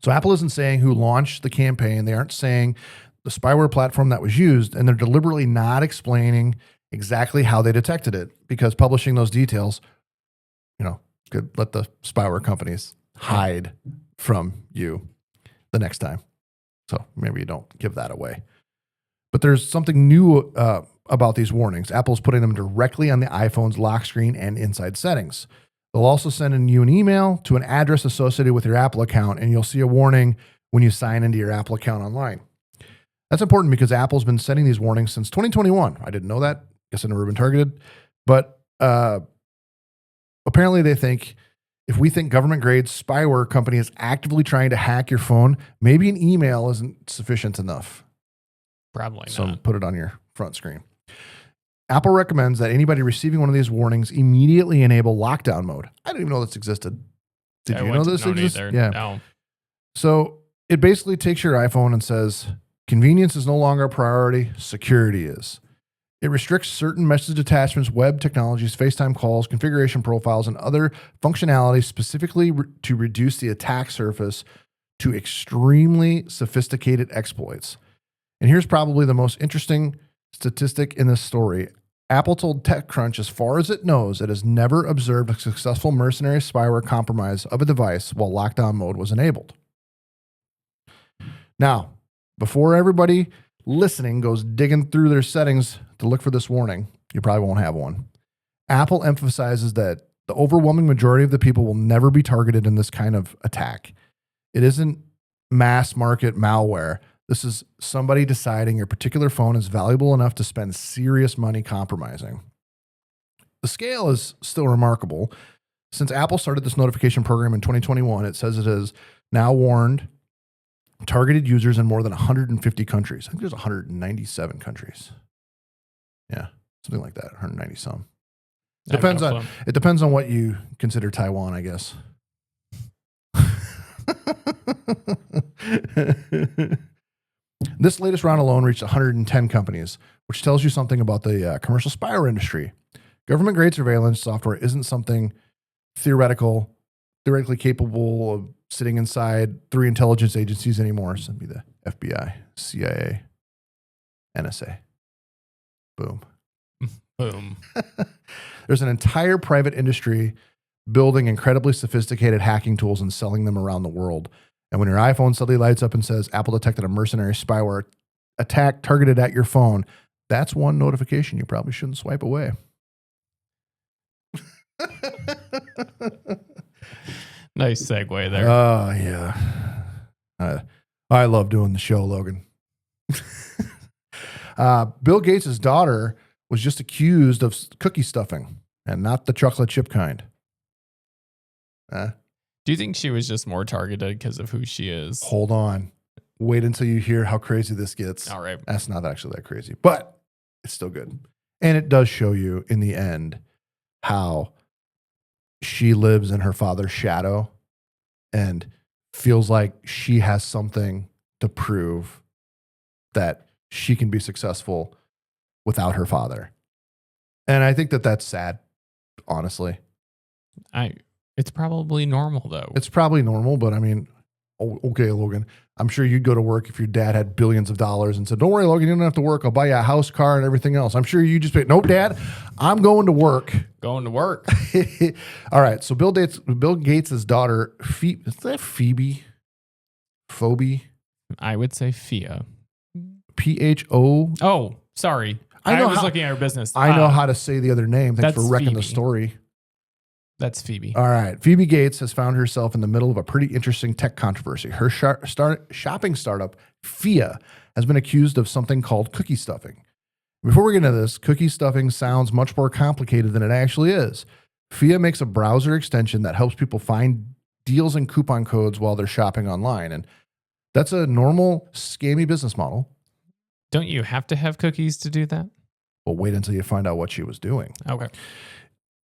So Apple isn't saying who launched the campaign. They aren't saying the spyware platform that was used, and they're deliberately not explaining exactly how they detected it, because publishing those details, could let the spyware companies hide from you the next time. So maybe you don't give that away. But there's something new about these warnings. Apple's putting them directly on the iPhone's lock screen and inside settings. They'll also send you an email to an address associated with your Apple account, and you'll see a warning when you sign into your Apple account online. That's important because Apple's been sending these warnings since 2021. I didn't know that. Guess I've never been targeted. But apparently they think if we think government-grade spyware company is actively trying to hack your phone, maybe an email isn't sufficient enough. Probably So not. put it on your front screen. Apple recommends that anybody receiving one of these warnings immediately enable lockdown mode. I didn't even know this existed. Did you know this exists? Yeah. No. So it basically takes your iPhone and says, convenience is no longer a priority, security is. It restricts certain message attachments, web technologies, FaceTime calls, configuration profiles, and other functionality specifically to reduce the attack surface to extremely sophisticated exploits. And here's probably the most interesting statistic in this story. Apple told TechCrunch, as far as it knows, it has never observed a successful mercenary spyware compromise of a device while lockdown mode was enabled. Now, before everybody listening goes digging through their settings to look for this warning, you probably won't have one. Apple emphasizes that the overwhelming majority of the people will never be targeted in this kind of attack. It isn't mass market malware. This is somebody deciding your particular phone is valuable enough to spend serious money compromising. The scale is still remarkable. Since Apple started this notification program in 2021, it says it has now warned targeted users in more than 150 countries. I think there's 197 countries. Yeah, something like that, 190 some. It depends on what you consider Taiwan, I guess. This latest round alone reached 110 companies, which tells you something about the commercial spyware industry. Government-grade surveillance software isn't something theoretically capable of sitting inside 3 intelligence agencies anymore. So it'd be the FBI, CIA, NSA. Boom. Boom. There's an entire private industry building incredibly sophisticated hacking tools and selling them around the world. And when your iPhone suddenly lights up and says, Apple detected a mercenary spyware attack targeted at your phone, that's one notification you probably shouldn't swipe away. Nice segue there. Oh, yeah. I love doing the show, Logan. Bill Gates' daughter was just accused of cookie stuffing, and not the chocolate chip kind. Do you think she was just more targeted because of who she is? Hold on. Wait until you hear how crazy this gets. All right. That's not actually that crazy, but it's still good. And it does show you in the end how she lives in her father's shadow and feels like she has something to prove that she can be successful without her father. And I think that that's sad, honestly. It's probably normal, though. It's probably normal, but I mean, Oh, okay, Logan. I'm sure you'd go to work if your dad had billions of dollars and said, don't worry, Logan, you don't have to work. I'll buy you a house, car, and everything else. I'm sure you just say, nope, Dad, I'm going to work. Going to work. All right. So Bill Gates' daughter, is that Phoebe? Phoebe? I would say Fia. P-H-O? Oh, sorry. I was looking at her business. I know how to say the other name. Thanks for wrecking Phoebe. the story. That's Phoebe. All right. Phoebe Gates has found herself in the middle of a pretty interesting tech controversy. Her shopping startup, Fia, has been accused of something called cookie stuffing. Before we get into this, cookie stuffing sounds much more complicated than it actually is. Fia makes a browser extension that helps people find deals and coupon codes while they're shopping online. And that's a normal scammy business model. Don't you have to have cookies to do that? Well, wait until you find out what she was doing. Okay.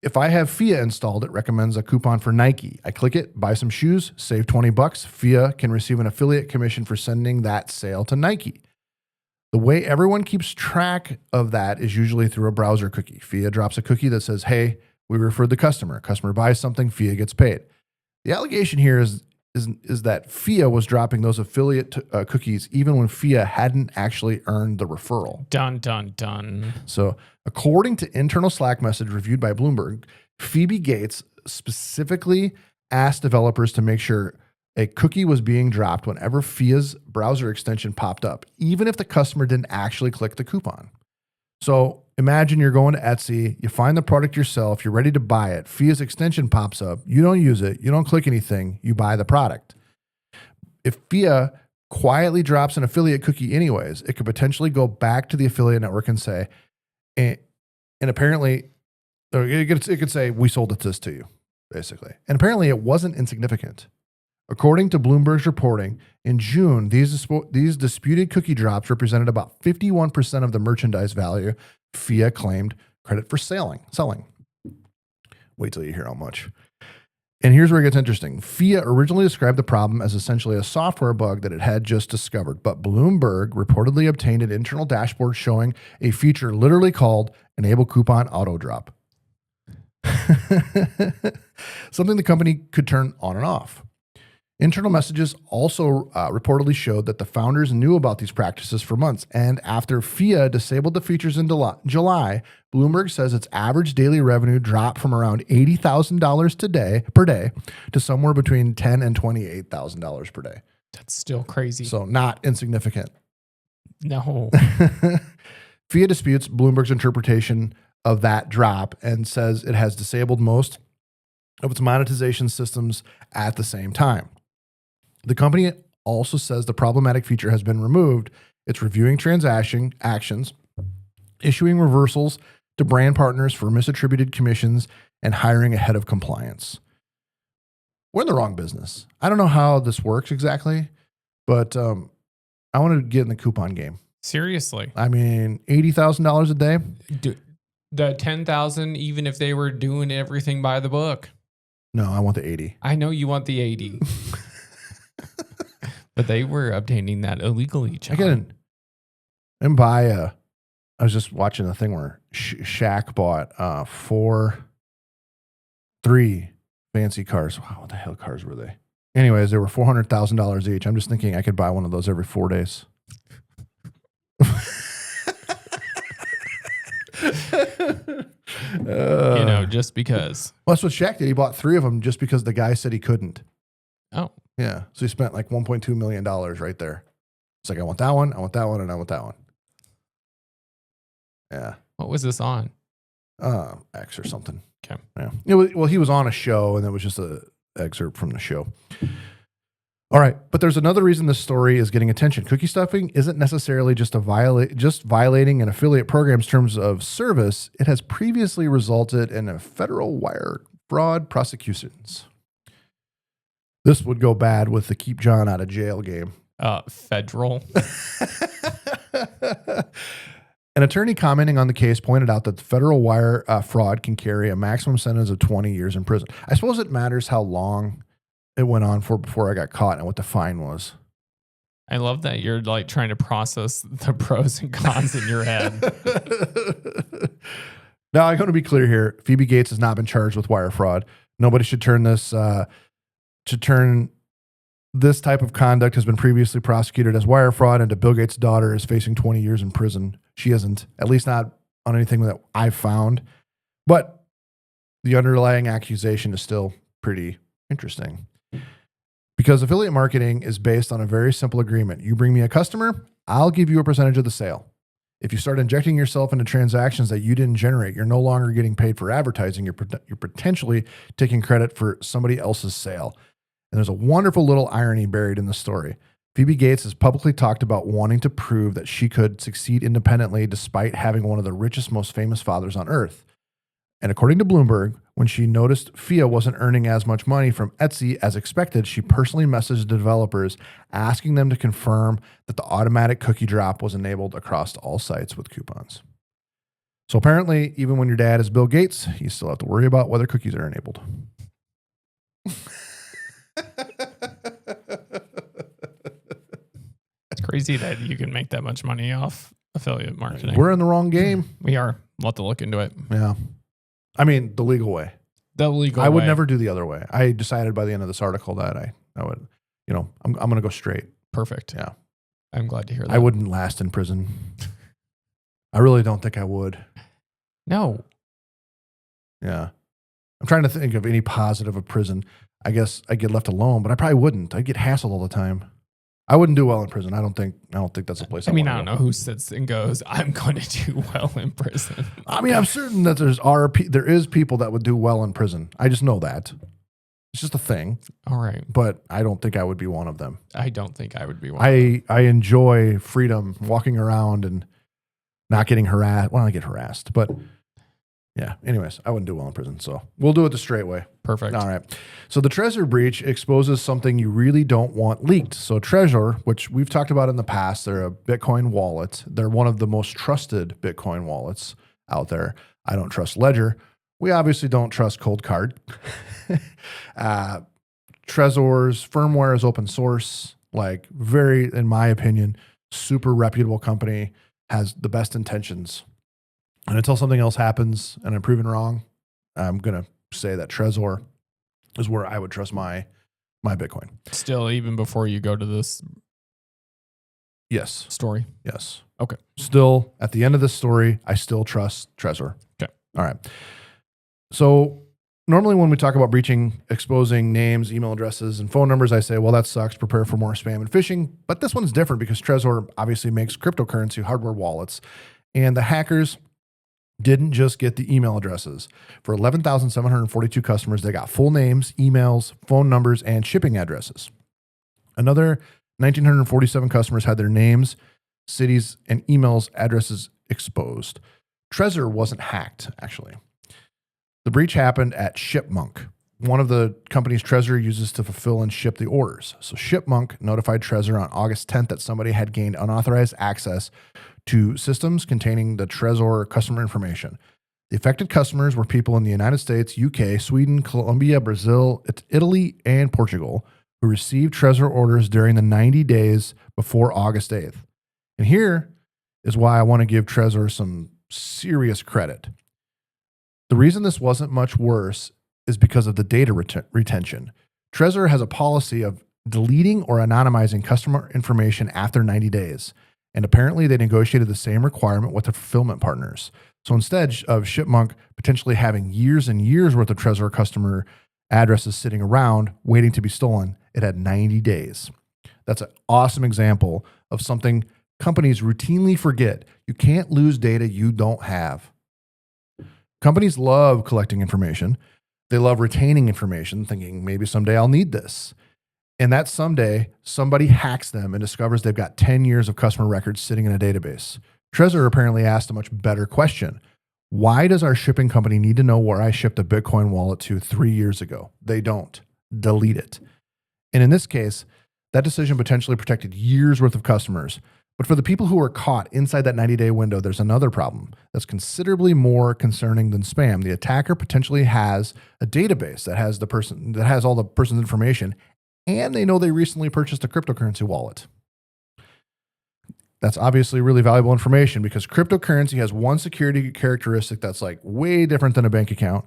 If I have Fia installed, it recommends a coupon for Nike. I click it, buy some shoes, save $20. Fia can receive an affiliate commission for sending that sale to Nike. The way everyone keeps track of that is usually through a browser cookie. Fia drops a cookie that says, hey, we referred the customer. Customer buys something, Fia gets paid. The allegation here is that Fia was dropping those affiliate cookies even when Fia hadn't actually earned the referral. Dun, dun, dun. So according to internal Slack message reviewed by Bloomberg, Phoebe Gates specifically asked developers to make sure a cookie was being dropped whenever Fia's browser extension popped up, even if the customer didn't actually click the coupon. So imagine you're going to Etsy, you find the product yourself, you're ready to buy it. Fia's extension pops up. You don't use it. You don't click anything. You buy the product. If Fia quietly drops an affiliate cookie anyways, it could potentially go back to the affiliate network and say, and apparently, it could say, we sold this to you, basically. And apparently it wasn't insignificant. According to Bloomberg's reporting, in June, these disputed cookie drops represented about 51% of the merchandise value Fia claimed credit for selling. Wait till you hear how much. And here's where it gets interesting. Fia originally described the problem as essentially a software bug that it had just discovered, but Bloomberg reportedly obtained an internal dashboard showing a feature literally called Enable Coupon Auto Drop. Something the company could turn on and off. Internal messages also reportedly showed that the founders knew about these practices for months. And after Fia disabled the features in July, Bloomberg says its average daily revenue dropped from around $80,000 per day to somewhere between $10,000 and $28,000 per day. That's still crazy. So not insignificant. No. Fia disputes Bloomberg's interpretation of that drop and says it has disabled most of its monetization systems at the same time. The company also says the problematic feature has been removed. It's reviewing transaction actions, issuing reversals to brand partners for misattributed commissions, and hiring a head of compliance. We're in the wrong business. I don't know how this works exactly, but I want to get in the coupon game. Seriously. I mean, $80,000 a day? The 10,000, even if they were doing everything by the book. No, I want the 80. I know you want the 80. But they were obtaining that illegally, John. I was just watching a thing where Shaq bought 3 fancy cars. Wow, what the hell cars were they? Anyways, they were $400,000 each. I'm just thinking I could buy one of those every 4 days. Just because. Well, that's what Shaq did. He bought 3 of them just because the guy said he couldn't. Oh. Yeah. So he spent like $1.2 million right there. It's like, I want that one, I want that one, and I want that one. Yeah. What was this on? X or something. Okay. Yeah. Well, he was on a show, and it was just an excerpt from the show. All right, but there's another reason this story is getting attention. Cookie stuffing isn't necessarily just violating an affiliate program's terms of service. It has previously resulted in a federal wire fraud prosecutions. This would go bad with the keep John out of jail game. Federal. An attorney commenting on the case pointed out that the federal wire fraud can carry a maximum sentence of 20 years in prison. I suppose it matters how long it went on for before I got caught and what the fine was. I love that you're like trying to process the pros and cons in your head. Now, I'm going to be clear here. Phoebe Gates has not been charged with wire fraud. Nobody should turn this type of conduct has been previously prosecuted as wire fraud, and Bill Gates' daughter is facing 20 years in prison. She isn't, at least not on anything that I've found. But the underlying accusation is still pretty interesting. Because affiliate marketing is based on a very simple agreement. You bring me a customer, I'll give you a percentage of the sale. If you start injecting yourself into transactions that you didn't generate, you're no longer getting paid for advertising. You're potentially taking credit for somebody else's sale. And there's a wonderful little irony buried in the story. Phoebe Gates has publicly talked about wanting to prove that she could succeed independently despite having one of the richest, most famous fathers on earth. And according to Bloomberg, when she noticed Fia wasn't earning as much money from Etsy as expected, she personally messaged the developers asking them to confirm that the automatic cookie drop was enabled across all sites with coupons. So apparently, even when your dad is Bill Gates, you still have to worry about whether cookies are enabled. It's crazy that you can make that much money off affiliate marketing. We're in the wrong game. We are. We'll have to look into it. Yeah. I mean, the legal way. The legal I would way. never do the other way. I decided by the end of this article that I would, I'm going to go straight. Perfect. Yeah. I'm glad to hear that. I wouldn't last in prison. I really don't think I would. No. Yeah. I'm trying to think of any positive of prison. I guess I'd get left alone, but I probably wouldn't. I'd get hassled all the time. I wouldn't do well in prison. I don't think that's a place. I don't know who sits and goes, I'm going to do well in prison. I mean, I'm certain that there is people that would do well in prison. I just know that. It's just a thing. All right. But I don't think I would be one of them. I don't think I would be one of them. I enjoy freedom, walking around and not getting harassed. Well, I get harassed, but yeah. Anyways, I wouldn't do well in prison. So we'll do it the straight way. Perfect. All right. So the Trezor breach exposes something you really don't want leaked. So Trezor, which we've talked about in the past, they're a Bitcoin wallet. They're one of the most trusted Bitcoin wallets out there. I don't trust Ledger. We obviously don't trust Cold Card. Trezor's firmware is open source, like very, in my opinion, super reputable company, has the best intentions. And until something else happens and I'm proven wrong, I'm going to say that Trezor is where I would trust my Bitcoin. Still, even before you go to this Yes. story? Yes. Okay. Still, at the end of this story, I still trust Trezor. Okay. All right. So normally when we talk about breaching, exposing names, email addresses, and phone numbers, I say, well, that sucks. Prepare for more spam and phishing. But this one's different because Trezor obviously makes cryptocurrency hardware wallets. And the hackers didn't just get the email addresses. For 11,742 customers, they got full names, emails, phone numbers, and shipping addresses. Another 1,947 customers had their names, cities, and emails addresses exposed. Trezor wasn't hacked, actually. The breach happened at ShipMonk, one of the companies Trezor uses to fulfill and ship the orders. So ShipMonk notified Trezor on August 10th that somebody had gained unauthorized access to systems containing the Trezor customer information. The affected customers were people in the United States, UK, Sweden, Colombia, Brazil, Italy, and Portugal who received Trezor orders during the 90 days before August 8th. And here is why I want to give Trezor some serious credit. The reason this wasn't much worse is because of the data retention. Trezor has a policy of deleting or anonymizing customer information after 90 days. And apparently they negotiated the same requirement with the fulfillment partners. So instead of ShipMonk potentially having years and years worth of Trezor customer addresses sitting around waiting to be stolen, it had 90 days. That's an awesome example of something companies routinely forget. You can't lose data you don't have. Companies love collecting information. They love retaining information, thinking maybe someday I'll need this. And that someday, somebody hacks them and discovers they've got 10 years of customer records sitting in a database. Trezor apparently asked a much better question. Why does our shipping company need to know where I shipped a Bitcoin wallet to 3 years ago? They don't. Delete it. And in this case, that decision potentially protected years worth of customers. But for the people who are caught inside that 90-day window, there's another problem that's considerably more concerning than spam. The attacker potentially has a database that has all the person's information, and they know they recently purchased a cryptocurrency wallet. That's obviously really valuable information because cryptocurrency has one security characteristic that's like way different than a bank account.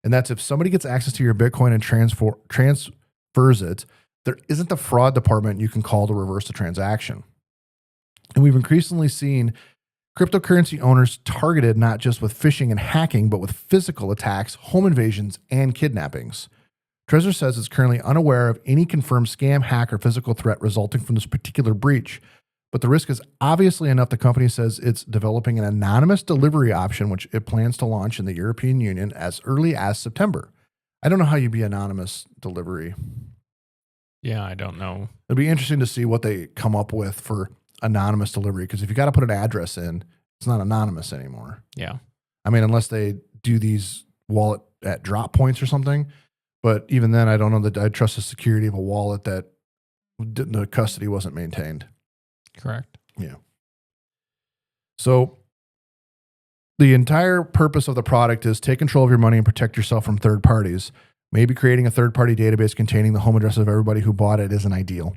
And that's if somebody gets access to your Bitcoin and transfers it, there isn't a fraud department you can call to reverse the transaction. And we've increasingly seen cryptocurrency owners targeted not just with phishing and hacking, but with physical attacks, home invasions, and kidnappings. Trezor says it's currently unaware of any confirmed scam, hack, or physical threat resulting from this particular breach. But the risk is obviously enough. The company says it's developing an anonymous delivery option, which it plans to launch in the European Union as early as September. I don't know how you'd be anonymous delivery. Yeah, I don't know. It'd be interesting to see what they come up with for anonymous delivery, because if you got to put an address in, it's not anonymous anymore. Yeah. I mean, unless they do these wallet at drop points or something. But even then, I don't know that I'd trust the security of a wallet that the custody wasn't maintained. Correct. Yeah. So the entire purpose of the product is take control of your money and protect yourself from third parties. Maybe creating a third-party database containing the home address of everybody who bought it isn't ideal.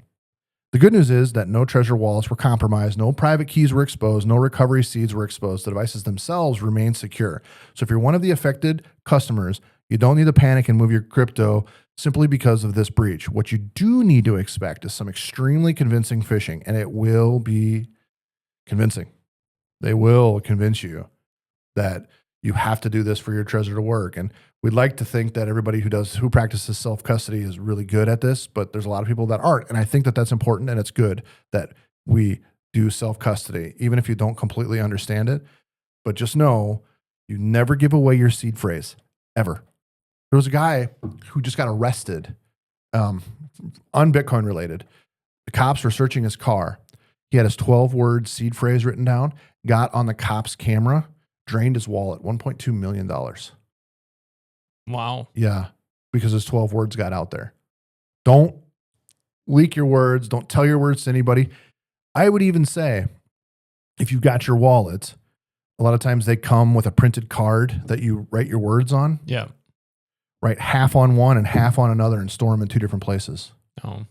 The good news is that no Trezor wallets were compromised, no private keys were exposed, no recovery seeds were exposed. The devices themselves remain secure. So if you're one of the affected customers, you don't need to panic and move your crypto simply because of this breach. What you do need to expect is some extremely convincing phishing, and it will be convincing. They will convince you that you have to do this for your Trezor to work. And we'd like to think that everybody who practices self-custody is really good at this, but there's a lot of people that aren't. And I think that that's important, and it's good that we do self-custody, even if you don't completely understand it. But just know you never give away your seed phrase, ever. There was a guy who just got arrested, un-Bitcoin related. The cops were searching his car. He had his 12-word seed phrase written down, got on the cop's camera, drained his wallet, $1.2 million. Wow. Yeah, because his 12 words got out there. Don't leak your words. Don't tell your words to anybody. I would even say, if you've got your wallet, a lot of times they come with a printed card that you write your words on. Yeah. Write half on one and half on another and store them in two different places. Oh.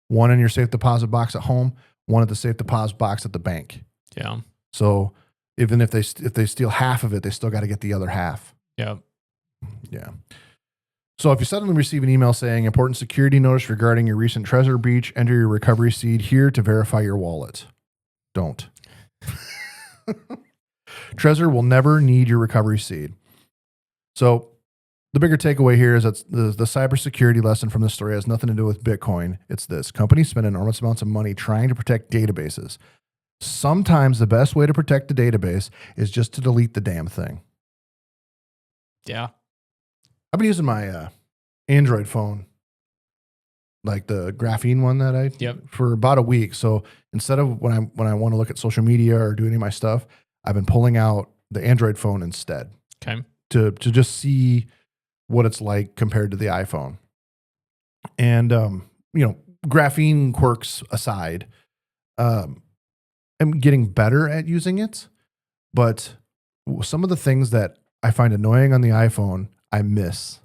One in your safe deposit box at home, one at the safe deposit box at the bank. Yeah. So even if they steal half of it, they still got to get the other half. Yeah. Yeah. So if you suddenly receive an email saying important security notice regarding your recent Trezor breach, enter your recovery seed here to verify your wallet. Don't. Trezor will never need your recovery seed. So the bigger takeaway here is that the cybersecurity lesson from this story has nothing to do with Bitcoin. It's this. Companies spend enormous amounts of money trying to protect databases. Sometimes the best way to protect the database is just to delete the damn thing. Yeah. I've been using my Android phone, like the graphene one that for about a week. So instead of when I want to look at social media or do any of my stuff, I've been pulling out the Android phone instead. Okay. To just see what it's like compared to the iPhone. And graphene quirks aside, I'm getting better at using it, but some of the things that I find annoying on the iPhone, I miss.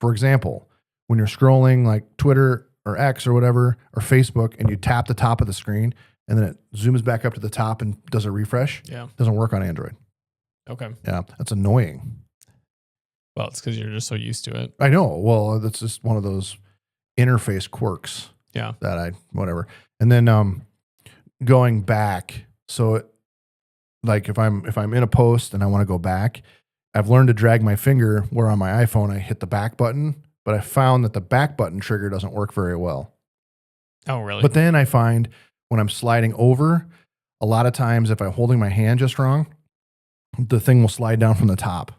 For example, when you're scrolling like Twitter or X or whatever, or Facebook, and you tap the top of the screen and then it zooms back up to the top and does a refresh. Yeah. It doesn't work on Android. Okay. Yeah. That's annoying. Well, it's because you're just so used to it. I know. Well, that's just one of those interface quirks. Yeah. That whatever. And then going back. So like if I'm in a post and I want to go back, I've learned to drag my finger where on my iPhone I hit the back button, but I found that the back button trigger doesn't work very well. Oh, really? But then I find when I'm sliding over, a lot of times if I'm holding my hand just wrong, the thing will slide down from the top.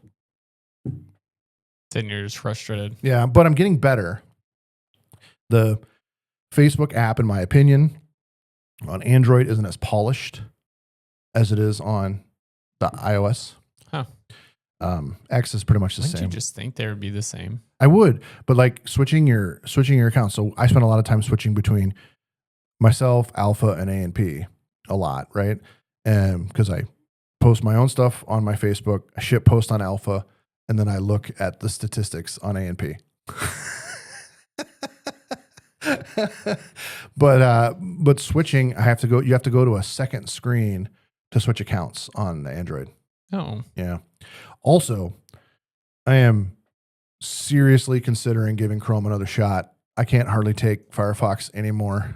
Then you're just frustrated. Yeah, but I'm getting better. The Facebook app, in my opinion, on Android isn't as polished as it is on the iOS. Huh. X is pretty much the Wouldn't same. you just think they would be the same? I would, but like switching your account. So I spend a lot of time switching between myself, Alpha, and A&P a lot, right? And because I post my own stuff on my Facebook, I ship post on Alpha, and then I look at the statistics on A&P. But switching, you have to go to a second screen to switch accounts on Android. Oh. Yeah. Also, I am seriously considering giving Chrome another shot. I can't hardly take Firefox anymore.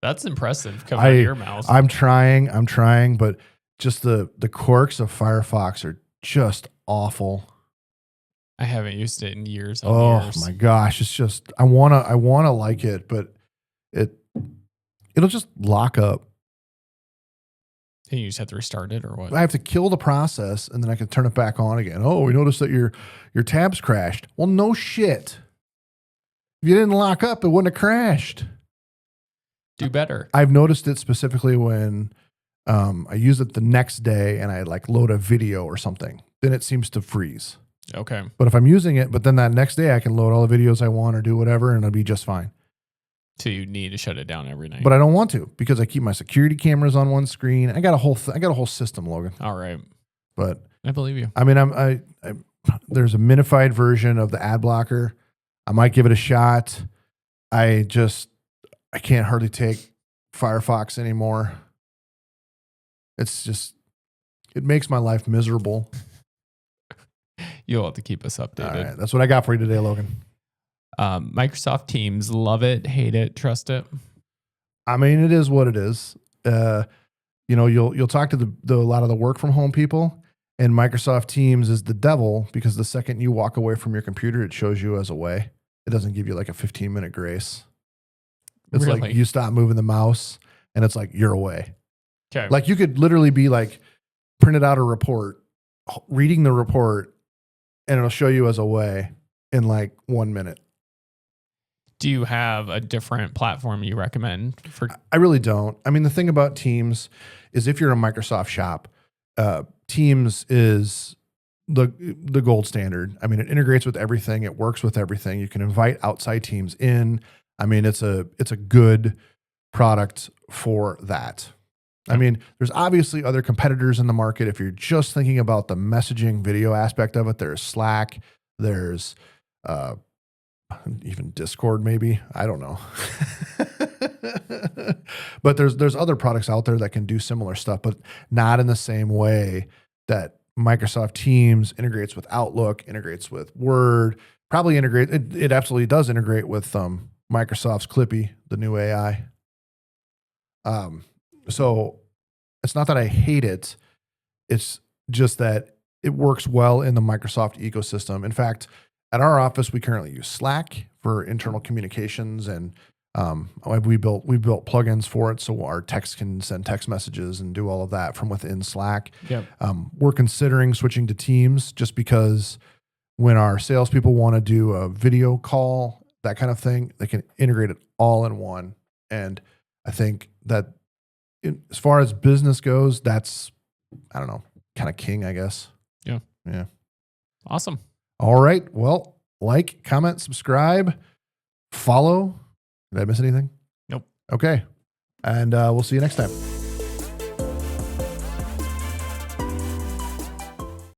That's impressive coming out of your mouth. I'm trying, but just the quirks of Firefox are just awful. I haven't used it in years. Oh my gosh. It's just, I want to like it, but it'll just lock up. And you just have to restart it or what? I have to kill the process and then I can turn it back on again. Oh, we noticed that your tabs crashed. Well, no shit. If you didn't lock up, it wouldn't have crashed. Do better. I've noticed it specifically when I use it the next day and I like load a video or something. Then it seems to freeze. Okay. But if I'm using it, but then that next day I can load all the videos I want or do whatever and it'll be just fine. So you need to shut it down every night. But I don't want to because I keep my security cameras on one screen. I got a whole system, Logan. All right. But I believe you. I mean, there's a minified version of the ad blocker. I might give it a shot. I can't hardly take Firefox anymore. It makes my life miserable. You'll have to keep us updated. All right, that's what I got for you today, Logan. Microsoft Teams, love it, hate it, trust it. I mean, it is what it is. You'll talk to a lot of the work from home people, and Microsoft Teams is the devil because the second you walk away from your computer, it shows you as away. It doesn't give you like a 15-minute grace. It's Really? like you stop moving the mouse, and it's like you're away. Okay. Like you could literally be like printed out a report, reading the report, and it'll show you as away in like 1 minute. Do you have a different platform you recommend for? I really don't. I mean, the thing about Teams is if you're a Microsoft shop, Teams is the gold standard. I mean, it integrates with everything. It works with everything. You can invite outside teams in. I mean, it's a good product for that. I mean, there's obviously other competitors in the market. If you're just thinking about the messaging video aspect of it, there's Slack, there's even Discord, maybe. I don't know. But there's other products out there that can do similar stuff, but not in the same way that Microsoft Teams integrates with Outlook, integrates with Word, probably it absolutely does integrate with Microsoft's Clippy, the new AI. So it's not that I hate it. It's just that it works well in the Microsoft ecosystem. In fact, at our office, we currently use Slack for internal communications, and we built plugins for it, so our techs can send text messages and do all of that from within Slack. Yep. We're considering switching to Teams just because when our salespeople want to do a video call, that kind of thing, they can integrate it all in one. And I think that as far as business goes, that's, I don't know, kind of king, I guess. Yeah. Yeah. Awesome. All right. Well, like, comment, subscribe, follow. Did I miss anything? Nope. Okay. And we'll see you next time.